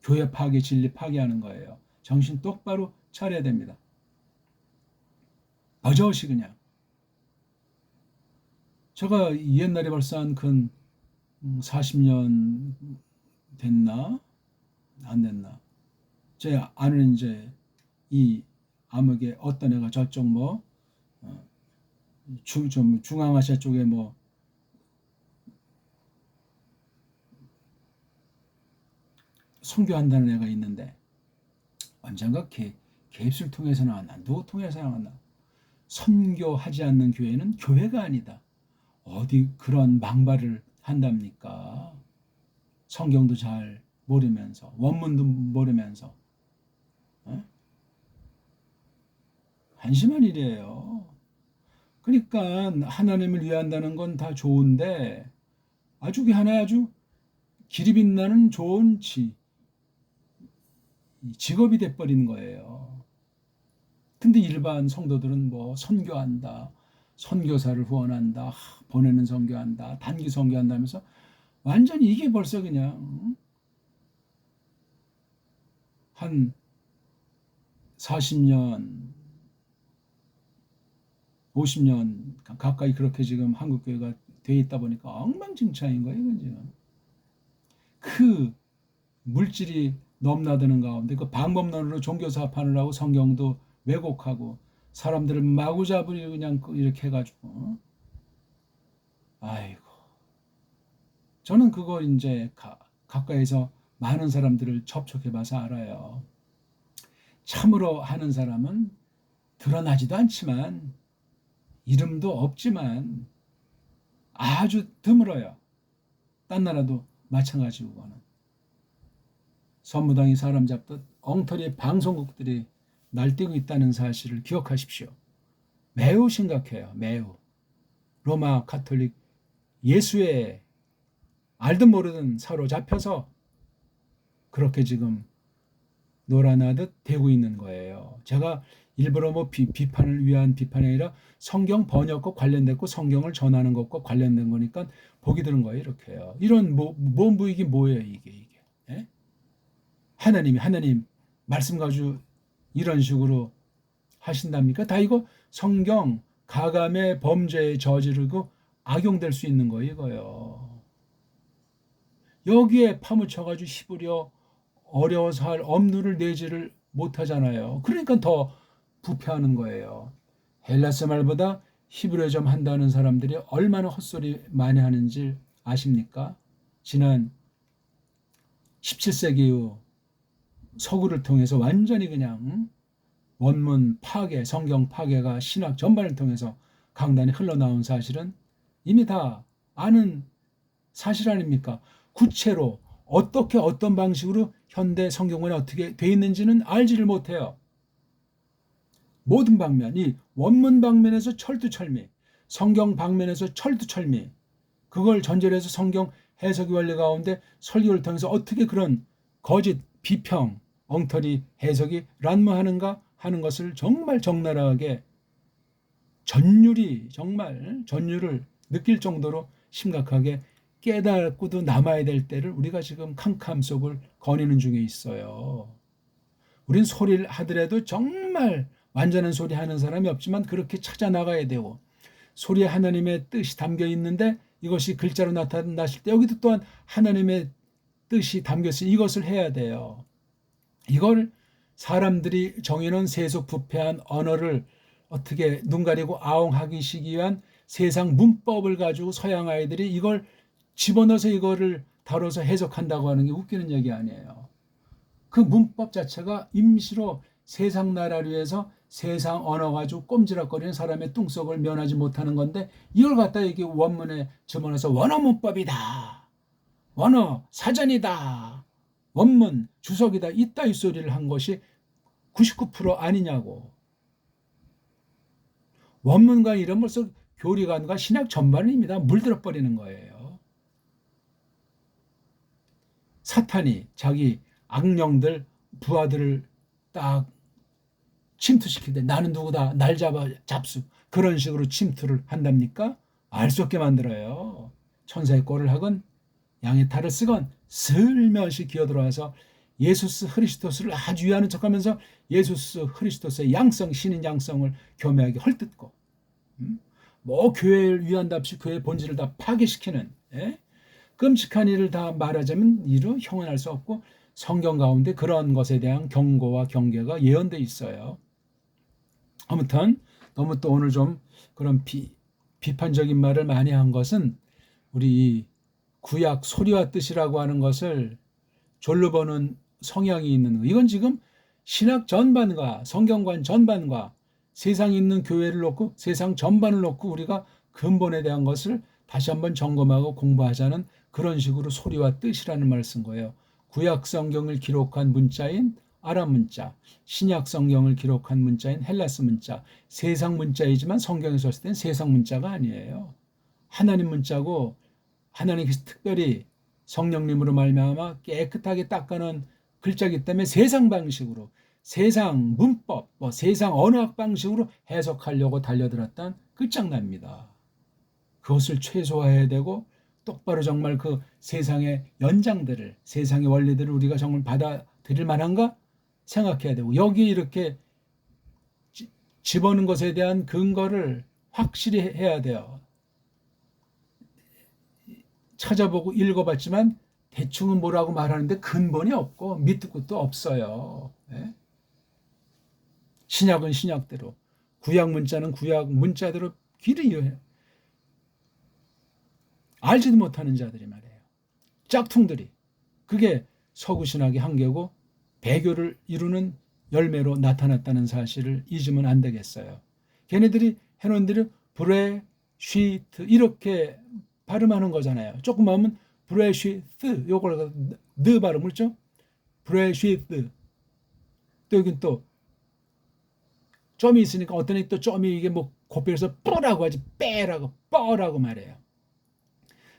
교회 파괴, 진리 파괴하는 거예요. 정신 똑바로 차려야 됩니다. 버젓이 그냥. 제가 옛날에 벌써 한 40년 됐나? 안 됐나? 제 아는 이제 이 암흑의 어떤 애가 저쪽 뭐 좀 중앙아시아 쪽에 뭐 선교한다는 애가 있는데 언젠가 개입술 통해서 나왔나 누구 통해서 나왔나 선교하지 않는 교회는 교회가 아니다. 어디 그런 망발을 한답니까? 성경도 잘 모르면서 원문도 모르면서 한심한 일이에요. 그러니까 하나님을 위한다는 건 다 좋은데 아주 하나의 아주 길이 빛나는 좋은 직업이 돼버리는 거예요. 근데 일반 성도들은 뭐 선교한다, 선교사를 후원한다, 보내는 선교한다, 단기 선교한다면서 완전히 이게 벌써 그냥 한 40년, 50년 가까이 그렇게 지금 한국교회가 돼 있다 보니까 엉망진창인 거예요, 이건 지금. 그 물질이 넘나드는 가운데 그 방법론으로 종교사업하느라고 하고 성경도 왜곡하고 사람들을 마구잡이 그냥 이렇게 해가지고 아이고 저는 그거 이제 가까이서 많은 사람들을 접촉해봐서 알아요. 참으로 하는 사람은 드러나지도 않지만 이름도 없지만 아주 드물어요. 딴 나라도 마찬가지고 그거는. 선무당이 사람 잡듯 엉터리 방송국들이 날뛰고 있다는 사실을 기억하십시오. 매우 심각해요. 매우. 로마 가톨릭 예수에 알든 모르든 사로잡혀서 그렇게 지금 놀아나듯 되고 있는 거예요. 제가 일부러 뭐 비판을 위한 비판이 아니라 성경 번역과 관련됐고 성경을 전하는 것과 관련된 거니까 보기 드는 거예요. 이렇게요. 이런 몸부이기 뭐예요 이게. 예? 하나님 말씀 가지고 이런 식으로 하신답니까? 다 이거 성경 가감의 범죄에 저지르고 악용될 수 있는 거예요. 이거요. 여기에 파묻혀가지고 씹으려 어려워서 할 엄두를 내지를 못하잖아요. 그러니까 더 부패하는 거예요. 헬라스 말보다 히브리어 좀 한다는 사람들이 얼마나 헛소리 많이 하는지 아십니까? 지난 17세기 이후 서구를 통해서 완전히 그냥 원문 파괴, 성경 파괴가 신학 전반을 통해서 강단에 흘러나온 사실은 이미 다 아는 사실 아닙니까? 구체로 어떻게 어떤 방식으로 현대 성경문에 어떻게 돼 있는지는 알지를 못해요. 모든 방면, 이 원문 방면에서 철두철미, 성경 방면에서 철두철미, 그걸 전제로 해서 성경 해석의 원리 가운데 설교를 통해서 어떻게 그런 거짓, 비평, 엉터리 해석이 난무하는가 하는 것을 정말 적나라하게 전율을 느낄 정도로 심각하게 깨닫고도 남아야 될 때를 우리가 지금 캄캄 속을 거니는 중에 있어요. 우린 소리를 하더라도 정말 완전한 소리 하는 사람이 없지만 그렇게 찾아 나가야 되고 소리에 하나님의 뜻이 담겨 있는데 이것이 글자로 나타나실 때 여기도 또한 하나님의 뜻이 담겨 있으니 이것을 해야 돼요. 이걸 사람들이 정해놓은 세속 부패한 언어를 어떻게 눈 가리고 아웅하기 위한 세상 문법을 가지고 서양 아이들이 이걸 집어넣어서 이거를 다뤄서 해석한다고 하는 게 웃기는 얘기 아니에요. 그 문법 자체가 임시로 세상 나라를 위해서 세상 언어 가지고 꼼지락거리는 사람의 뚱석을 면하지 못하는 건데 이걸 갖다 이게 원문에 집어넣어서 원어 문법이다. 원어 사전이다. 원문 주석이다. 이따위 소리를 한 것이 99% 아니냐고. 원문과 이런 벌써 교리관과 신학 전반입니다. 물들어 버리는 거예요. 사탄이 자기 악령들 부하들을 딱 침투시킬 때 나는 누구다 날 잡수 그런 식으로 침투를 한답니까? 알 수 없게 만들어요. 천사의 꼴을 하건 양의 탈을 쓰건 슬며시 기어들어와서 예수스 흐리스토스를 아주 위하는 척하면서 예수스 흐리스토스의 양성 신인 양성을 교묘하게 헐뜯고 뭐 교회를 위한답시 교회의 본질을 다 파괴시키는 끔찍한 일을 다 말하자면 이로 형언할 수 없고 성경 가운데 그런 것에 대한 경고와 경계가 예언되어 있어요. 아무튼 너무 또 오늘 좀 그런 비판적인 말을 많이 한 것은 우리 구약 소리와 뜻이라고 하는 것을 졸로 보는 성향이 있는 거. 이건 지금 신학 전반과 성경관 전반과 세상에 있는 교회를 놓고 세상 전반을 놓고 우리가 근본에 대한 것을 다시 한번 점검하고 공부하자는 그런 식으로 소리와 뜻이라는 말을 쓴 거예요. 구약 성경을 기록한 문자인 아람 문자, 신약 성경을 기록한 문자인 헬라스 문자, 세상 문자이지만 성경에 썼을 땐 세상 문자가 아니에요. 하나님 문자고 하나님께서 특별히 성령님으로 말미암아 깨끗하게 닦아놓은 글자이기 때문에 세상 방식으로, 세상 문법, 세상 언어학 방식으로 해석하려고 달려들었던 끝장납니다. 그것을 최소화해야 되고 똑바로 정말 그 세상의 연장들을, 세상의 원리들을 우리가 정말 받아들일 만한가 생각해야 되고, 여기 이렇게 집어넣은 것에 대한 근거를 확실히 해야 돼요. 찾아보고 읽어봤지만 대충은 뭐라고 말하는데 근본이 없고 밑도 끝도 없어요. 네? 신약은 신약대로, 구약 문자는 구약 문자대로 귀를 이어해요. 알지도 못하는 자들이 말이에요. 짝퉁들이. 그게 서구신학의 한계고 배교를 이루는 열매로 나타났다는 사실을 잊으면 안 되겠어요. 걔네들이 해놓은 대로 브레쉬트 이렇게 발음하는 거잖아요. 조금 하면 브레쉬트 요걸 느 발음을 죠. 브레쉬트. 또 여긴 또 점이 있으니까 어떤 애또 점이 이게 뭐 곱해서 뿌라고 하지 빼라고 뻐라고 말해요.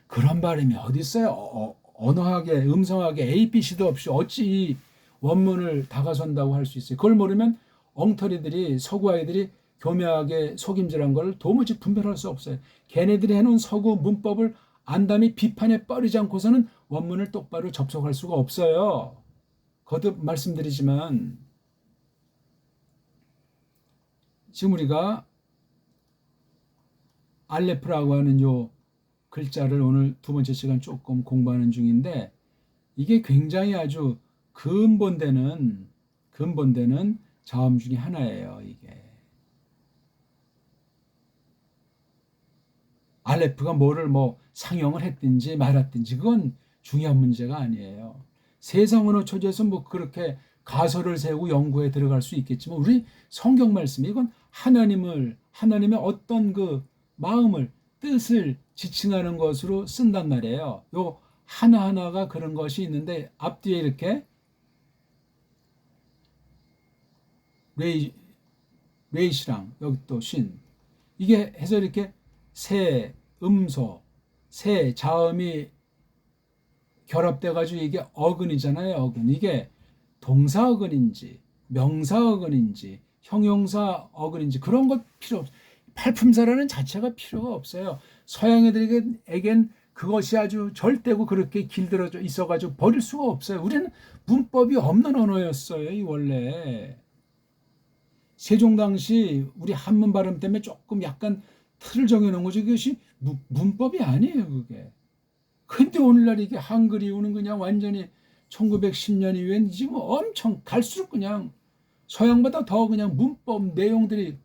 그런 발음이 어디 있어요? 언어학에 음성학에 A, B, C도 없이 어찌 이 원문을 다가선다고 할 수 있어요? 그걸 모르면 엉터리들이, 서구 아이들이 교묘하게 속임질한 걸 도무지 분별할 수 없어요. 걔네들이 해놓은 서구 문법을 안담이 비판에 빠르지 않고서는 원문을 똑바로 접속할 수가 없어요. 거듭 말씀드리지만 지금 우리가 알레프라고 하는 요 글자를 오늘 두 번째 시간 조금 공부하는 중인데, 이게 굉장히 아주 근본되는 자음 중에 하나예요. 이게 알레프가 뭐를 상용을 했든지 말았든지 그건 중요한 문제가 아니에요. 세상 언어 초제에서 그렇게 가설을 세우고 연구에 들어갈 수 있겠지만 우리 성경 말씀이 이건 하나님의 어떤 그 마음을, 뜻을 지칭하는 것으로 쓴단 말이에요. 요 하나하나가 그런 것이 있는데 앞뒤에 이렇게 레이시랑 여기 또 신, 이게 해서 이렇게 세 음소, 세 자음이 결합돼 가지고 이게 어근이잖아요. 어근. 이게 동사 어근인지 명사 어근인지 형용사 어근인지 그런 것 필요 없어요. 팔품사라는 자체가 필요가 없어요. 서양 애들에겐 그것이 아주 절대고 그렇게 길들어져 있어가지고 버릴 수가 없어요. 우리는 문법이 없는 언어였어요. 이 원래 세종 당시 우리 한문 발음 때문에 조금 약간 틀을 정해놓은 거죠. 그것이 문법이 아니에요. 그게. 근데 오늘날 이게 한글이 오는 그냥 완전히 1910년 이후엔 지금 엄청 갈수록 그냥 서양보다 더 그냥 문법 내용들이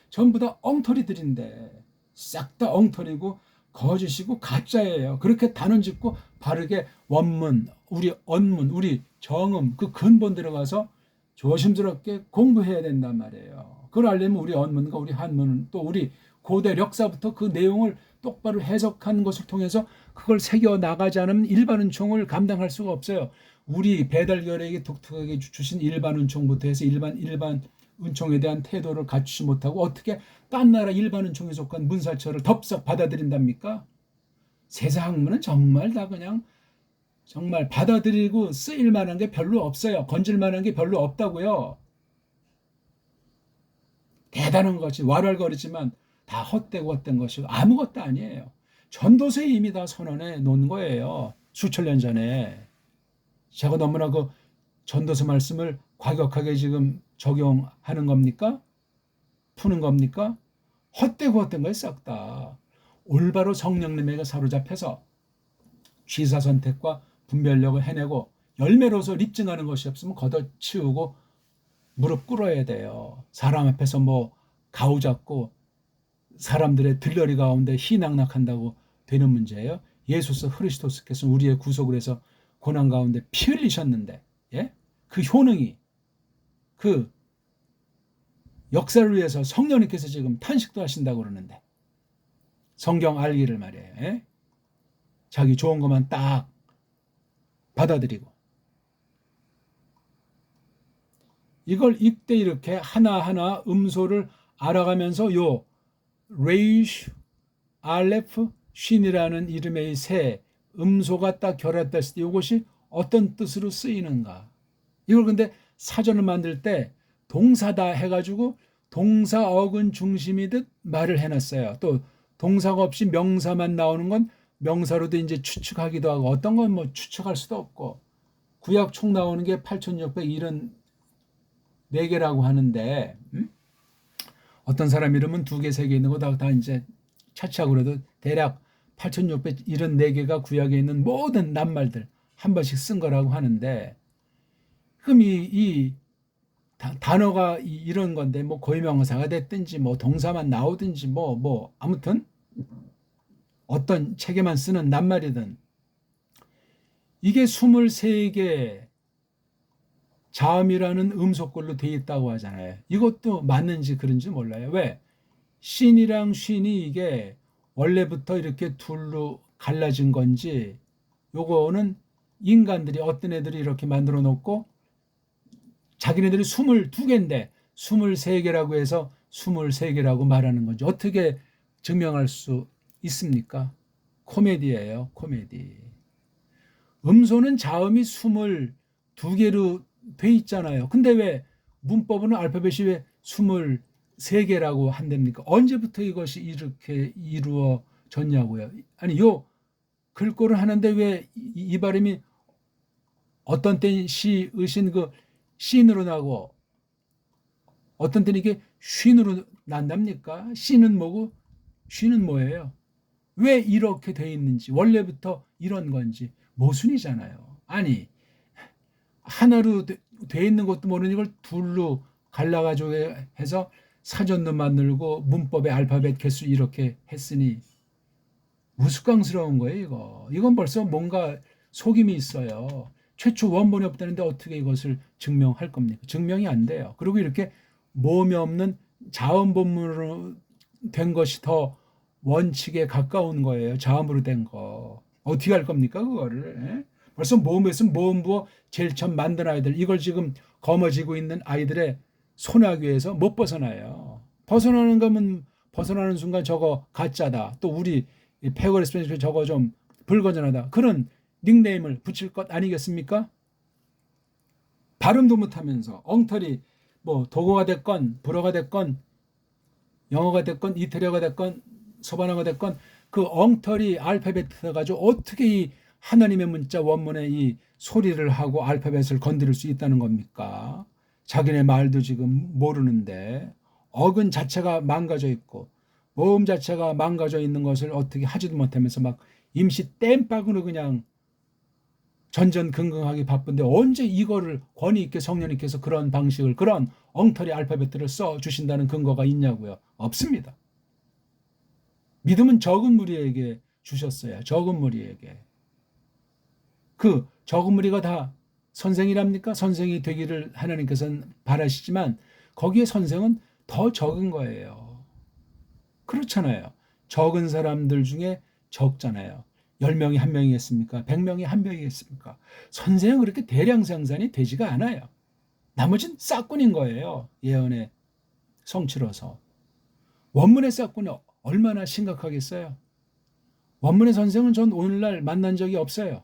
전부 다 엉터리들인데 싹 다 엉터리고 거짓이고 가짜예요. 그렇게 단언 짓고 바르게 원문, 우리 언문, 우리 정음 그 근본 들어가서 조심스럽게 공부해야 된단 말이에요. 그걸 알려면 우리 언문과 우리 한문은 또 우리 고대 역사부터 그 내용을 똑바로 해석한 것을 통해서 그걸 새겨 나가지 않으면 일반 은총을 감당할 수가 없어요. 우리 배달결에게 독특하게 주신 일반 은총부터 해서 일반 은총에 대한 태도를 갖추지 못하고 어떻게 딴 나라 일반 은총에 속한 문사처를 덥석 받아들인답니까? 세상 학문은 정말 다 그냥 정말 받아들이고 쓰일 만한 게 별로 없어요. 건질 만한 게 별로 없다고요. 대단한 것이 왈왈거리지만 다 헛된 것이고 아무것도 아니에요. 전도서에 이미 다 선언해 놓은 거예요. 수천 년 전에. 제가 너무나 그 전도서 말씀을 과격하게 지금 적용하는 겁니까? 푸는 겁니까? 헛된 거예요, 싹 다. 올바로 성령님에게 사로잡혀서 취사 선택과 분별력을 해내고 열매로서 입증하는 것이 없으면 걷어치우고 무릎 꿇어야 돼요. 사람 앞에서 가오잡고 사람들의 들러리 가운데 희낙낙한다고 되는 문제예요. 예수스 그리스도께서 우리의 구속을 해서 고난 가운데 피 흘리셨는데, 예? 그 효능이, 그 역사를 위해서 성령님께서 지금 탄식도 하신다고 그러는데 성경 알기를 말이에요. 예? 자기 좋은 것만 딱 받아들이고 이걸 읽되 이렇게 하나하나 음소를 알아가면서 요 레이쉬, 알레프, 쉰이라는 이름의 새 음소가 딱 결합됐을 때 이것이 어떤 뜻으로 쓰이는가. 이걸 근데 사전을 만들 때 동사다 해가지고 동사 어근 중심이듯 말을 해놨어요. 또 동사가 없이 명사만 나오는 건 명사로도 이제 추측하기도 하고 어떤 건 뭐 추측할 수도 없고 구약 총 나오는 게 8,674개라고 하는데 어떤 사람 이름은 2개, 3개 있는 거 다 이제 차치하고 그래도 대략 8,674개가 구약에 있는 모든 낱말들 한 번씩 쓴 거라고 하는데 그럼 이 단어가 이런 건데 뭐 고유명사가 됐든지 뭐 동사만 나오든지 뭐 아무튼 어떤 책에만 쓰는 낱말이든 이게 23개 자음이라는 음소꼴로 돼 있다고 하잖아요. 이것도 맞는지 그런지 몰라요. 왜? 씬이랑 쉰이 이게 원래부터 이렇게 둘로 갈라진 건지 요거는 인간들이 어떤 애들이 이렇게 만들어 놓고 자기네들이 22개인데 23개라고 해서 23개라고 말하는 건지 어떻게 증명할 수 있습니까? 코미디예요, 코미디. 음소는 자음이 22개로 돼 있잖아요. 근데 왜 문법은 알파벳이 왜 23개라고 한답니까? 언제부터 이것이 이렇게 이루어졌냐고요. 아니 요 글꼴을 하는데 왜 이 발음이 어떤 때는 시, 의신 그 씬으로 나고 어떤 때는 이게 쉰으로 난답니까? 씨는 뭐고 쉰은 뭐예요? 왜 이렇게 돼 있는지 원래부터 이런 건지 모순이잖아요. 아니 하나로 돼 있는 것도 모르는 이걸 둘로 갈라가지고 해서 사전도 만들고 문법의 알파벳 개수 이렇게 했으니 우스꽝스러운 거예요. 이건 벌써 뭔가 속임이 있어요. 최초 원본이 없다는데 어떻게 이것을 증명할 겁니까? 증명이 안 돼요. 그리고 이렇게 모음이 없는 자음본문으로 된 것이 더 원칙에 가까운 거예요. 자음으로 된 거. 어떻게 할 겁니까? 그거를. 예? 벌써 모음에서 모음부어 제일 처음 만든 아이들 이걸 지금 거머쥐고 있는 아이들의 손아귀에서 못 벗어나요. 벗어나는 거면 벗어나는 순간 저거 가짜다. 또 우리 패거리 스페인스 저거 좀 불건전하다. 그런 닉네임을 붙일 것 아니겠습니까? 발음도 못하면서 엉터리 뭐 도고가 됐건 불어가 됐건 영어가 됐건 이태리어가 됐건 서반어가 됐건 그 엉터리 알파벳 가지고 어떻게 이 하나님의 문자 원문의 이 소리를 하고 알파벳을 건드릴 수 있다는 겁니까? 자기네 말도 지금 모르는데 어근 자체가 망가져 있고 모음 자체가 망가져 있는 것을 어떻게 하지도 못하면서 막 임시 땜빵으로 그냥 전전긍긍하기 바쁜데 언제 이거를 권위 있게 성령님께서 그런 방식을 그런 엉터리 알파벳들을 써 주신다는 근거가 있냐고요? 없습니다. 믿음은 적은 무리에게 주셨어요. 적은 무리에게. 그 적은 무리가 다 선생이랍니까? 선생이 되기를 하나님께서는 바라시지만 거기에 선생은 더 적은 거예요. 그렇잖아요. 적은 사람들 중에 적잖아요. 10명이 한 명이겠습니까? 100명이 한 명이겠습니까? 선생은 그렇게 대량 생산이 되지가 않아요. 나머지는 싹꾼인 거예요. 예언의 성취로서. 원문의 싹꾼이 얼마나 심각하겠어요? 원문의 선생은 전 오늘날 만난 적이 없어요.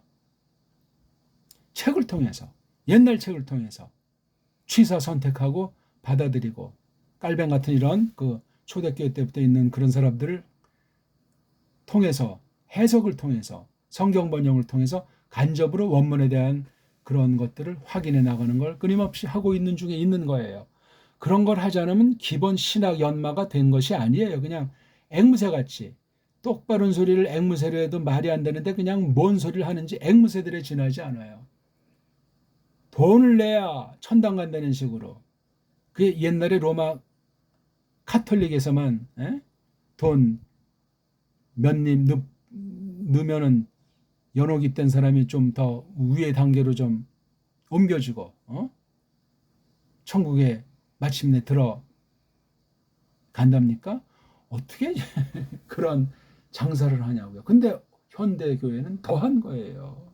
책을 통해서, 옛날 책을 통해서 취사 선택하고 받아들이고 깔뱅 같은 이런 그 초대교회 때부터 있는 그런 사람들을 통해서 해석을 통해서 성경 번역을 통해서 간접으로 원문에 대한 그런 것들을 확인해 나가는 걸 끊임없이 하고 있는 중에 있는 거예요. 그런 걸 하지 않으면 기본 신학 연마가 된 것이 아니에요. 그냥 앵무새같이 똑바른 소리를 앵무새로 해도 말이 안 되는데 그냥 뭔 소리를 하는지 앵무새들에 지나지 않아요. 돈을 내야 천당 간다는 식으로. 그게 옛날에 로마 카톨릭에서만 돈 몇 님 넣으면은 연옥 입된 사람이 좀 더 위의 단계로 좀 옮겨지고 천국에 마침내 들어간답니까? 어떻게 그런 장사를 하냐고요. 근데 현대 교회는 더한 거예요.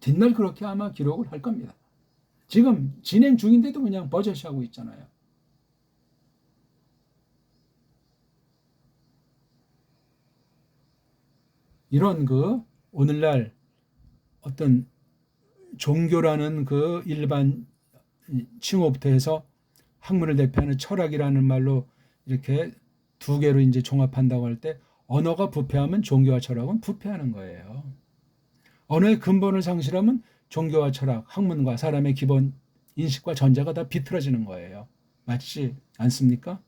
뒷날 그렇게 아마 기록을 할 겁니다. 지금 진행 중인데도 그냥 버젓이 하고 있잖아요. 이런 오늘날 어떤 종교라는 일반 칭호부터 해서 학문을 대표하는 철학이라는 말로 이렇게 두 개로 이제 종합한다고 할 때 언어가 부패하면 종교와 철학은 부패하는 거예요. 언어의 근본을 상실하면 종교와 철학, 학문과 사람의 기본 인식과 전제가 다 비틀어지는 거예요. 맞지 않습니까?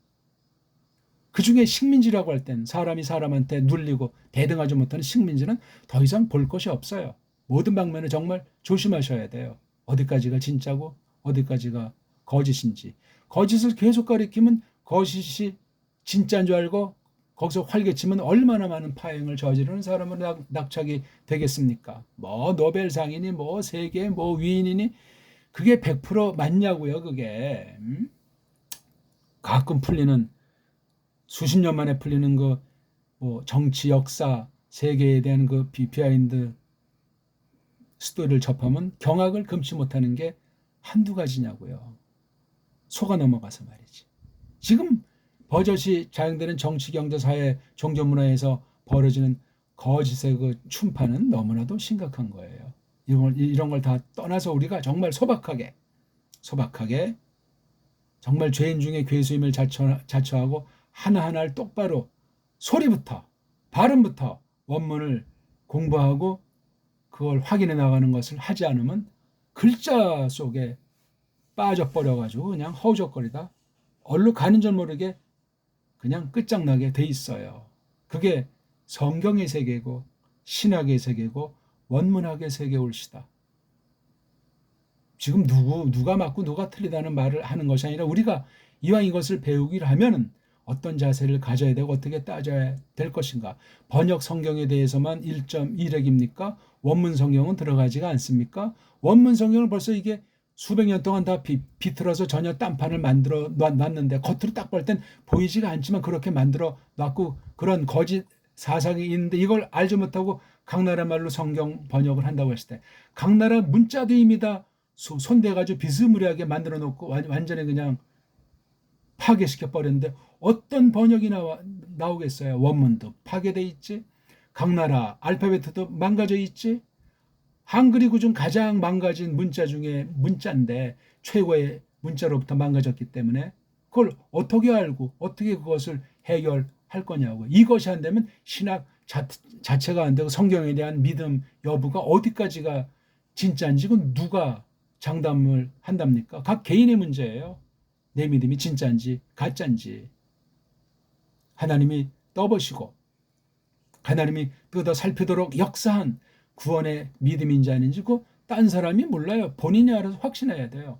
그 중에 식민지라고 할 땐 사람이 사람한테 눌리고 대등하지 못하는 식민지는 더 이상 볼 것이 없어요. 모든 방면을 정말 조심하셔야 돼요. 어디까지가 진짜고 어디까지가 거짓인지. 거짓을 계속 가리키면 거짓이 진짜인 줄 알고 거기서 활개치면 얼마나 많은 파행을 저지르는 사람으로 낙착이 되겠습니까? 뭐 노벨상이니 뭐 세계 뭐 위인이니 그게 100% 맞냐고요, 그게. 가끔 풀리는 수십 년 만에 풀리는 뭐 정치 역사 세계에 대한 비하인드 스토리를 접하면 경악을 금치 못하는 게 한두 가지냐고요. 속아 넘어가서 말이지. 지금 버젓이 자행되는 정치, 경제, 사회, 종교 문화에서 벌어지는 거짓의 춤판은 너무나도 심각한 거예요. 이런 걸 다 떠나서 우리가 정말 소박하게 정말 죄인 중에 괴수임을 자처하고 하나하나를 똑바로 소리부터 발음부터 원문을 공부하고 그걸 확인해 나가는 것을 하지 않으면 글자 속에 빠져버려가지고 그냥 허우적거리다 얼로 가는 줄 모르게 그냥 끝장나게 돼 있어요. 그게 성경의 세계고 신학의 세계고 원문학의 세계올시다. 지금 누가 맞고 누가 틀리다는 말을 하는 것이 아니라 우리가 이왕 이것을 배우기를 하면은 어떤 자세를 가져야 되고 어떻게 따져야 될 것인가. 번역 성경에 대해서만 1.1핵입니까? 원문 성경은 들어가지가 않습니까? 원문 성경을 벌써 이게 수백 년 동안 다 비틀어서 전혀 딴판을 만들어 놨는데 겉으로 딱 볼 땐 보이지가 않지만 그렇게 만들어 놨고 그런 거짓 사상이 있는데 이걸 알지 못하고 각 나라 말로 성경 번역을 한다고 했을 때 각 나라 문자도 이미 다 손대가지고 비스무리하게 만들어 놓고 완전히 그냥 파괴시켜 버렸는데 어떤 번역이 나오겠어요. 원문도 파괴돼 있지. 각 나라 알파벳도 망가져 있지. 한글이 그중 가장 망가진 문자 중에 문자인데 최고의 문자로부터 망가졌기 때문에 그걸 어떻게 알고 어떻게 그것을 해결할 거냐고. 이것이 안 되면 신학 자체가 안 되고 성경에 대한 믿음 여부가 어디까지가 진짜인지 그건 누가 장담을 한답니까? 각 개인의 문제예요. 내 믿음이 진짜인지 가짜인지. 하나님이 떠보시고 하나님이 뜯어 살피도록 역사한 구원의 믿음인지 아닌지 딴 사람이 몰라요. 본인이 알아서 확신해야 돼요.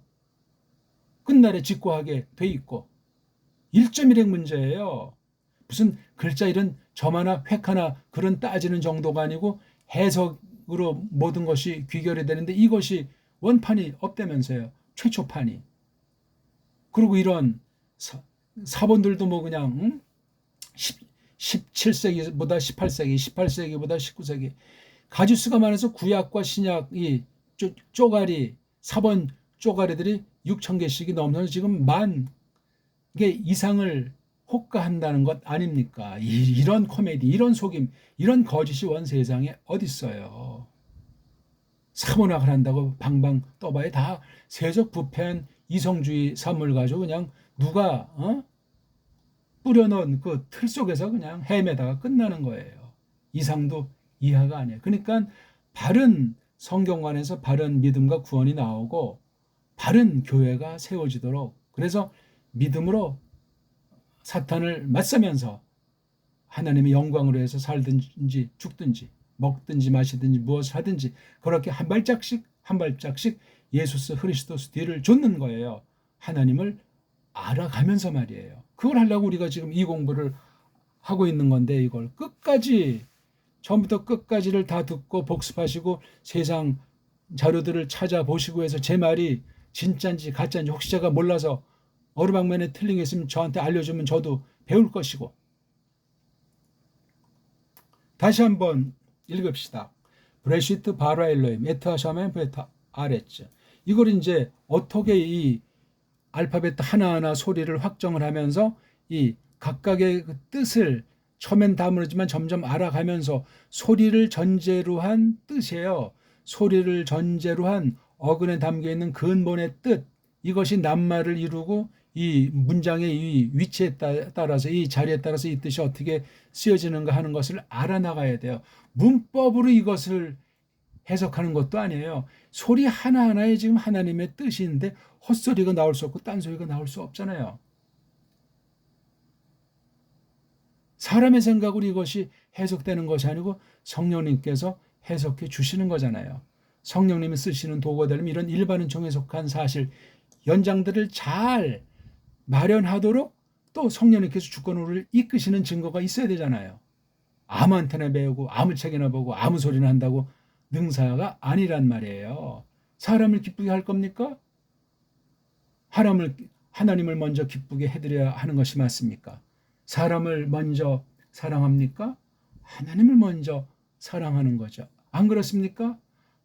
끝날에 직구하게 돼 있고 1.1핵 문제예요. 무슨 글자 이런 점 하나 획 하나 그런 따지는 정도가 아니고 해석으로 모든 것이 귀결이 되는데 이것이 원판이 없다면서요. 최초판이. 그리고 이런 사본들도 뭐 그냥 17세기보다 18세기, 18세기보다 19세기 가지수가 많아서 구약과 신약이 쪼가리 사본 쪼가리들이 6천 개씩이 넘어서 지금 10,000개 이상을 호가한다는 것 아닙니까? 이런 코미디, 이런 속임, 이런 거짓이 원 세상에 어디 있어요? 사문학을 한다고 방방 떠봐야 다 세속 부패한 이성주의 산물 가지고 그냥 누가 뿌려놓은 그 틀 속에서 그냥 헤매다가 끝나는 거예요. 이상도 이하가 아니에요. 그러니까 바른 성경관에서 바른 믿음과 구원이 나오고 바른 교회가 세워지도록 그래서 믿음으로 사탄을 맞서면서 하나님의 영광으로 해서 살든지 죽든지 먹든지 마시든지 무엇을 하든지 그렇게 한 발짝씩 한 발짝씩 예수스 그리스도스 뒤를 좇는 거예요. 하나님을 알아가면서 말이에요. 그걸 하려고 우리가 지금 이 공부를 하고 있는 건데 이걸 끝까지 처음부터 끝까지를 다 듣고 복습하시고 세상 자료들을 찾아보시고 해서 제 말이 진짜인지 가짜인지 혹시 제가 몰라서 어루방면에 틀린 게 있으면 저한테 알려주면 저도 배울 것이고 다시 한번 읽읍시다. 브레시트 바라 엘로임 에트 하샤멘 베타 아레츠 이걸 이제 어떻게 이 알파벳 하나하나 소리를 확정을 하면서 이 각각의 그 뜻을 처음엔 다 모르지만 점점 알아가면서 소리를 전제로 한 뜻이에요. 소리를 전제로 한 어근에 담겨 있는 근본의 뜻, 이것이 낱말을 이루고 이 문장의 이 위치에 따라서 이 자리에 따라서 이 뜻이 어떻게 쓰여지는가 하는 것을 알아나가야 돼요. 문법으로 이것을 해석하는 것도 아니에요. 소리 하나하나에 지금 하나님의 뜻이 있는데 헛소리가 나올 수 없고 딴소리가 나올 수 없잖아요. 사람의 생각으로 이것이 해석되는 것이 아니고 성령님께서 해석해 주시는 거잖아요. 성령님이 쓰시는 도구가 되려면 이런 일반은총에 속한 사실, 연장들을 잘 마련하도록 또 성령님께서 주권으로 이끄시는 증거가 있어야 되잖아요. 아무한테나 배우고 아무 책이나 보고 아무 소리나 한다고 능사가 아니란 말이에요. 사람을 기쁘게 할 겁니까? 하나님을 먼저 기쁘게 해드려야 하는 것이 맞습니까? 사람을 먼저 사랑합니까? 하나님을 먼저 사랑하는 거죠. 안 그렇습니까?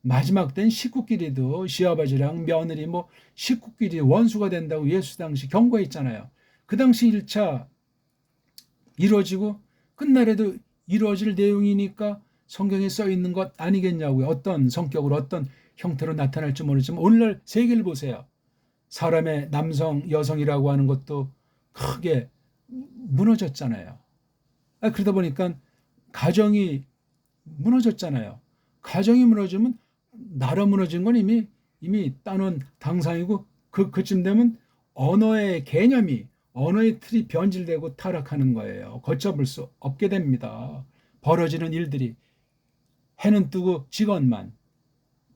마지막 땐 식구끼리도 시아버지랑 며느리 뭐 식구끼리 원수가 된다고 예수 당시 경고했잖아요. 그 당시 1차 이루어지고 끝날에도 이루어질 내용이니까 성경에 써 있는 것 아니겠냐고요. 어떤 성격으로 어떤 형태로 나타날지 모르지만 오늘날 세계를 보세요. 사람의 남성, 여성이라고 하는 것도 크게 무너졌잖아요. 그러다 보니까 가정이 무너졌잖아요. 가정이 무너지면 나라 무너진 건 이미 따놓은 당상이고 그쯤 되면 언어의 개념이 언어의 틀이 변질되고 타락하는 거예요. 걷잡을 수 없게 됩니다. 벌어지는 일들이 해는 뜨고 직언만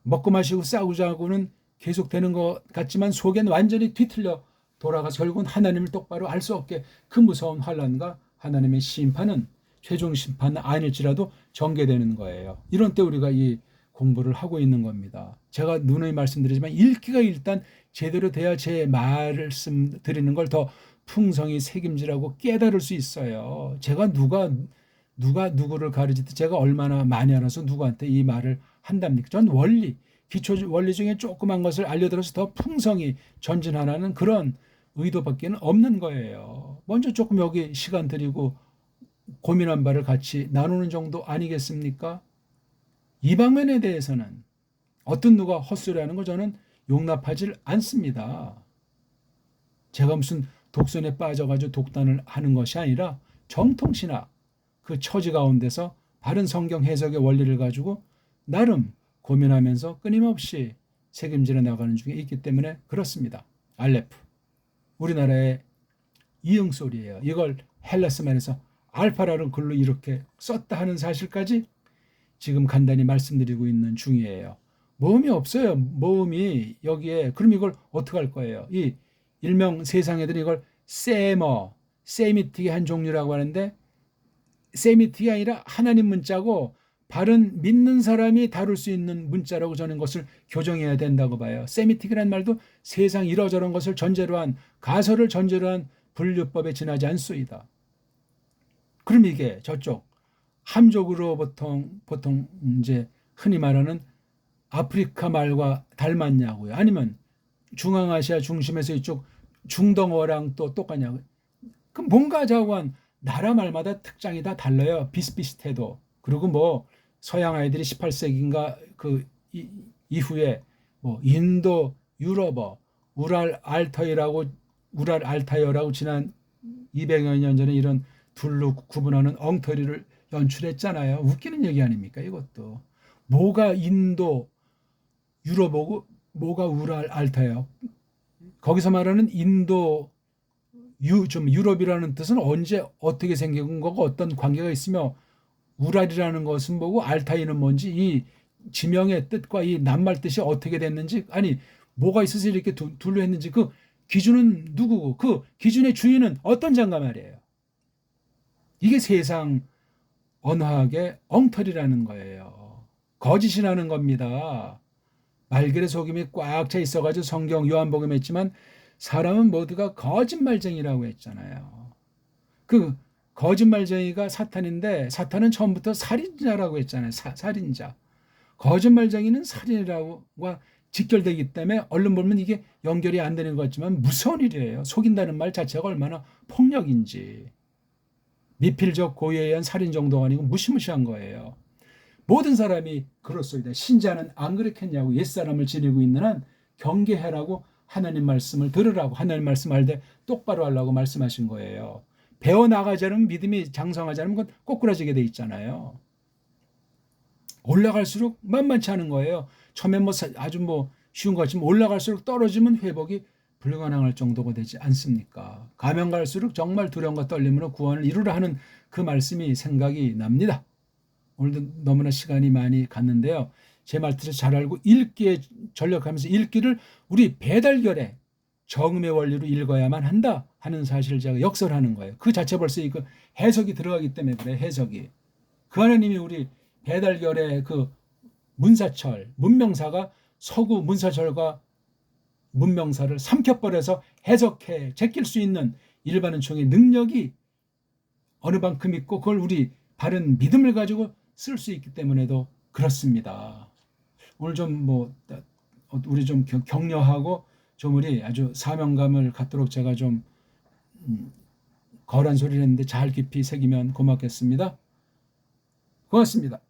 먹고 마시고 싸우자고는 계속되는 것 같지만 속엔 완전히 뒤틀려 돌아가서 결국은 하나님을 똑바로 알 수 없게 그 무서운 환란과 하나님의 심판은 최종 심판은 아닐지라도 전개되는 거예요. 이런 때 우리가 이 공부를 하고 있는 겁니다. 제가 누누이 말씀드리지만 읽기가 일단 제대로 돼야 제 말씀 드리는 걸 더 풍성히 책임지라고 깨달을 수 있어요. 제가 누가 누구를 가르치듯 제가 얼마나 많이 알아서 누구한테 이 말을 한답니까? 전 기초 원리 중에 조그만 것을 알려들어서 더 풍성히 전진하라는 그런 의도밖에 없는 거예요. 먼저 조금 여기 시간 드리고 고민한 바를 같이 나누는 정도 아니겠습니까? 이 방면에 대해서는 어떤 누가 헛소리하는 거 저는 용납하지 않습니다. 제가 무슨 독선에 빠져가지고 독단을 하는 것이 아니라 정통신학 그 처지 가운데서 바른 성경 해석의 원리를 가지고 나름 고민하면서 끊임없이 책임지려 나가는 중에 있기 때문에 그렇습니다. 알레프 우리나라의 이응소리예요. 이걸 헬라스말에서 알파라는 글로 이렇게 썼다 하는 사실까지 지금 간단히 말씀드리고 있는 중이에요. 모음이 없어요. 모음이 여기에. 그럼 이걸 어떻게 할 거예요? 이 일명 세상 애들이 이걸 세미틱의 한 종류라고 하는데 세미틱이 아니라 하나님 문자고 바른 믿는 사람이 다룰 수 있는 문자라고 저는 것을 교정해야 된다고 봐요. 세미틱이라는 말도 세상 이러저런 것을 전제로 한 가설을 전제로 한 분류법에 지나지 않소이다. 그럼 이게 저쪽 함족으로 보통 이제 흔히 말하는 아프리카 말과 닮았냐고요. 아니면 중앙아시아 중심에서 이쪽 중동어랑 또 똑같냐고요. 그럼 뭔가 자고한 나라 말마다 특장이 다 달라요. 비슷비슷해도. 그리고 뭐 서양 아이들이 18세기인가 그 이후에 뭐 인도 유럽어 우랄 알타이어라고 지난 200여 년 전에 이런 둘로 구분하는 엉터리를 연출했잖아요. 웃기는 얘기 아닙니까? 이것도. 뭐가 인도 유럽어고 뭐가 우랄 알타이어. 거기서 말하는 인도 유럽이라는 뜻은 언제 어떻게 생긴 거고 어떤 관계가 있으며 우랄이라는 것은 뭐고 알타이는 뭔지 이 지명의 뜻과 이 낱말 뜻이 어떻게 됐는지 아니 뭐가 있어서 이렇게 둘로 했는지 그 기준은 누구고 그 기준의 주인은 어떤 자인가 말이에요. 이게 세상 언어학의 엉터리라는 거예요. 거짓이라는 겁니다. 말결의 속임이 꽉 차 있어가지고 성경 요한복음 했지만 사람은 모두가 거짓말쟁이라고 했잖아요. 그 거짓말쟁이가 사탄인데 사탄은 처음부터 살인자라고 했잖아요. 살인자. 거짓말쟁이는 살인이라고 직결되기 때문에 얼른 보면 이게 연결이 안 되는 것 같지만 무서운 일이에요. 속인다는 말 자체가 얼마나 폭력인지. 미필적 고의에 의한 살인 정도가 아니고 무시무시한 거예요. 모든 사람이 그렇소이다. 신자는 안 그렇겠냐고. 옛사람을 지니고 있는 한 경계해라고 하나님 말씀을 들으라고 하나님 말씀 알되 똑바로 하려고 말씀하신 거예요. 배워나가지 않으면 믿음이 장성하지 않으면 그건 꼬꾸라지게 돼 있잖아요. 올라갈수록 만만치 않은 거예요. 처음에 아주 쉬운 것 같지만 올라갈수록 떨어지면 회복이 불가능할 정도가 되지 않습니까? 가면 갈수록 정말 두려움과 떨림으로 구원을 이루라 하는 그 말씀이 생각이 납니다. 오늘도 너무나 시간이 많이 갔는데요. 제 말뜻을 잘 알고 읽기에 전력하면서 읽기를 우리 배달결에 정음의 원리로 읽어야만 한다 하는 사실을 제가 역설하는 거예요. 그 자체 벌써 이거 해석이 들어가기 때문에 그래. 해석이. 그 하나님이 우리 배달결의 그 문사철, 문명사가 서구 문사철과 문명사를 삼켜버려서 해석해 제낄 수 있는 일반 은총의 능력이 어느 만큼 있고 그걸 우리 바른 믿음을 가지고 쓸 수 있기 때문에도 그렇습니다. 오늘 좀 우리 좀 격려하고 좀 우리 아주 사명감을 갖도록 제가 좀 거란 소리를 했는데 잘 깊이 새기면 고맙겠습니다. 고맙습니다.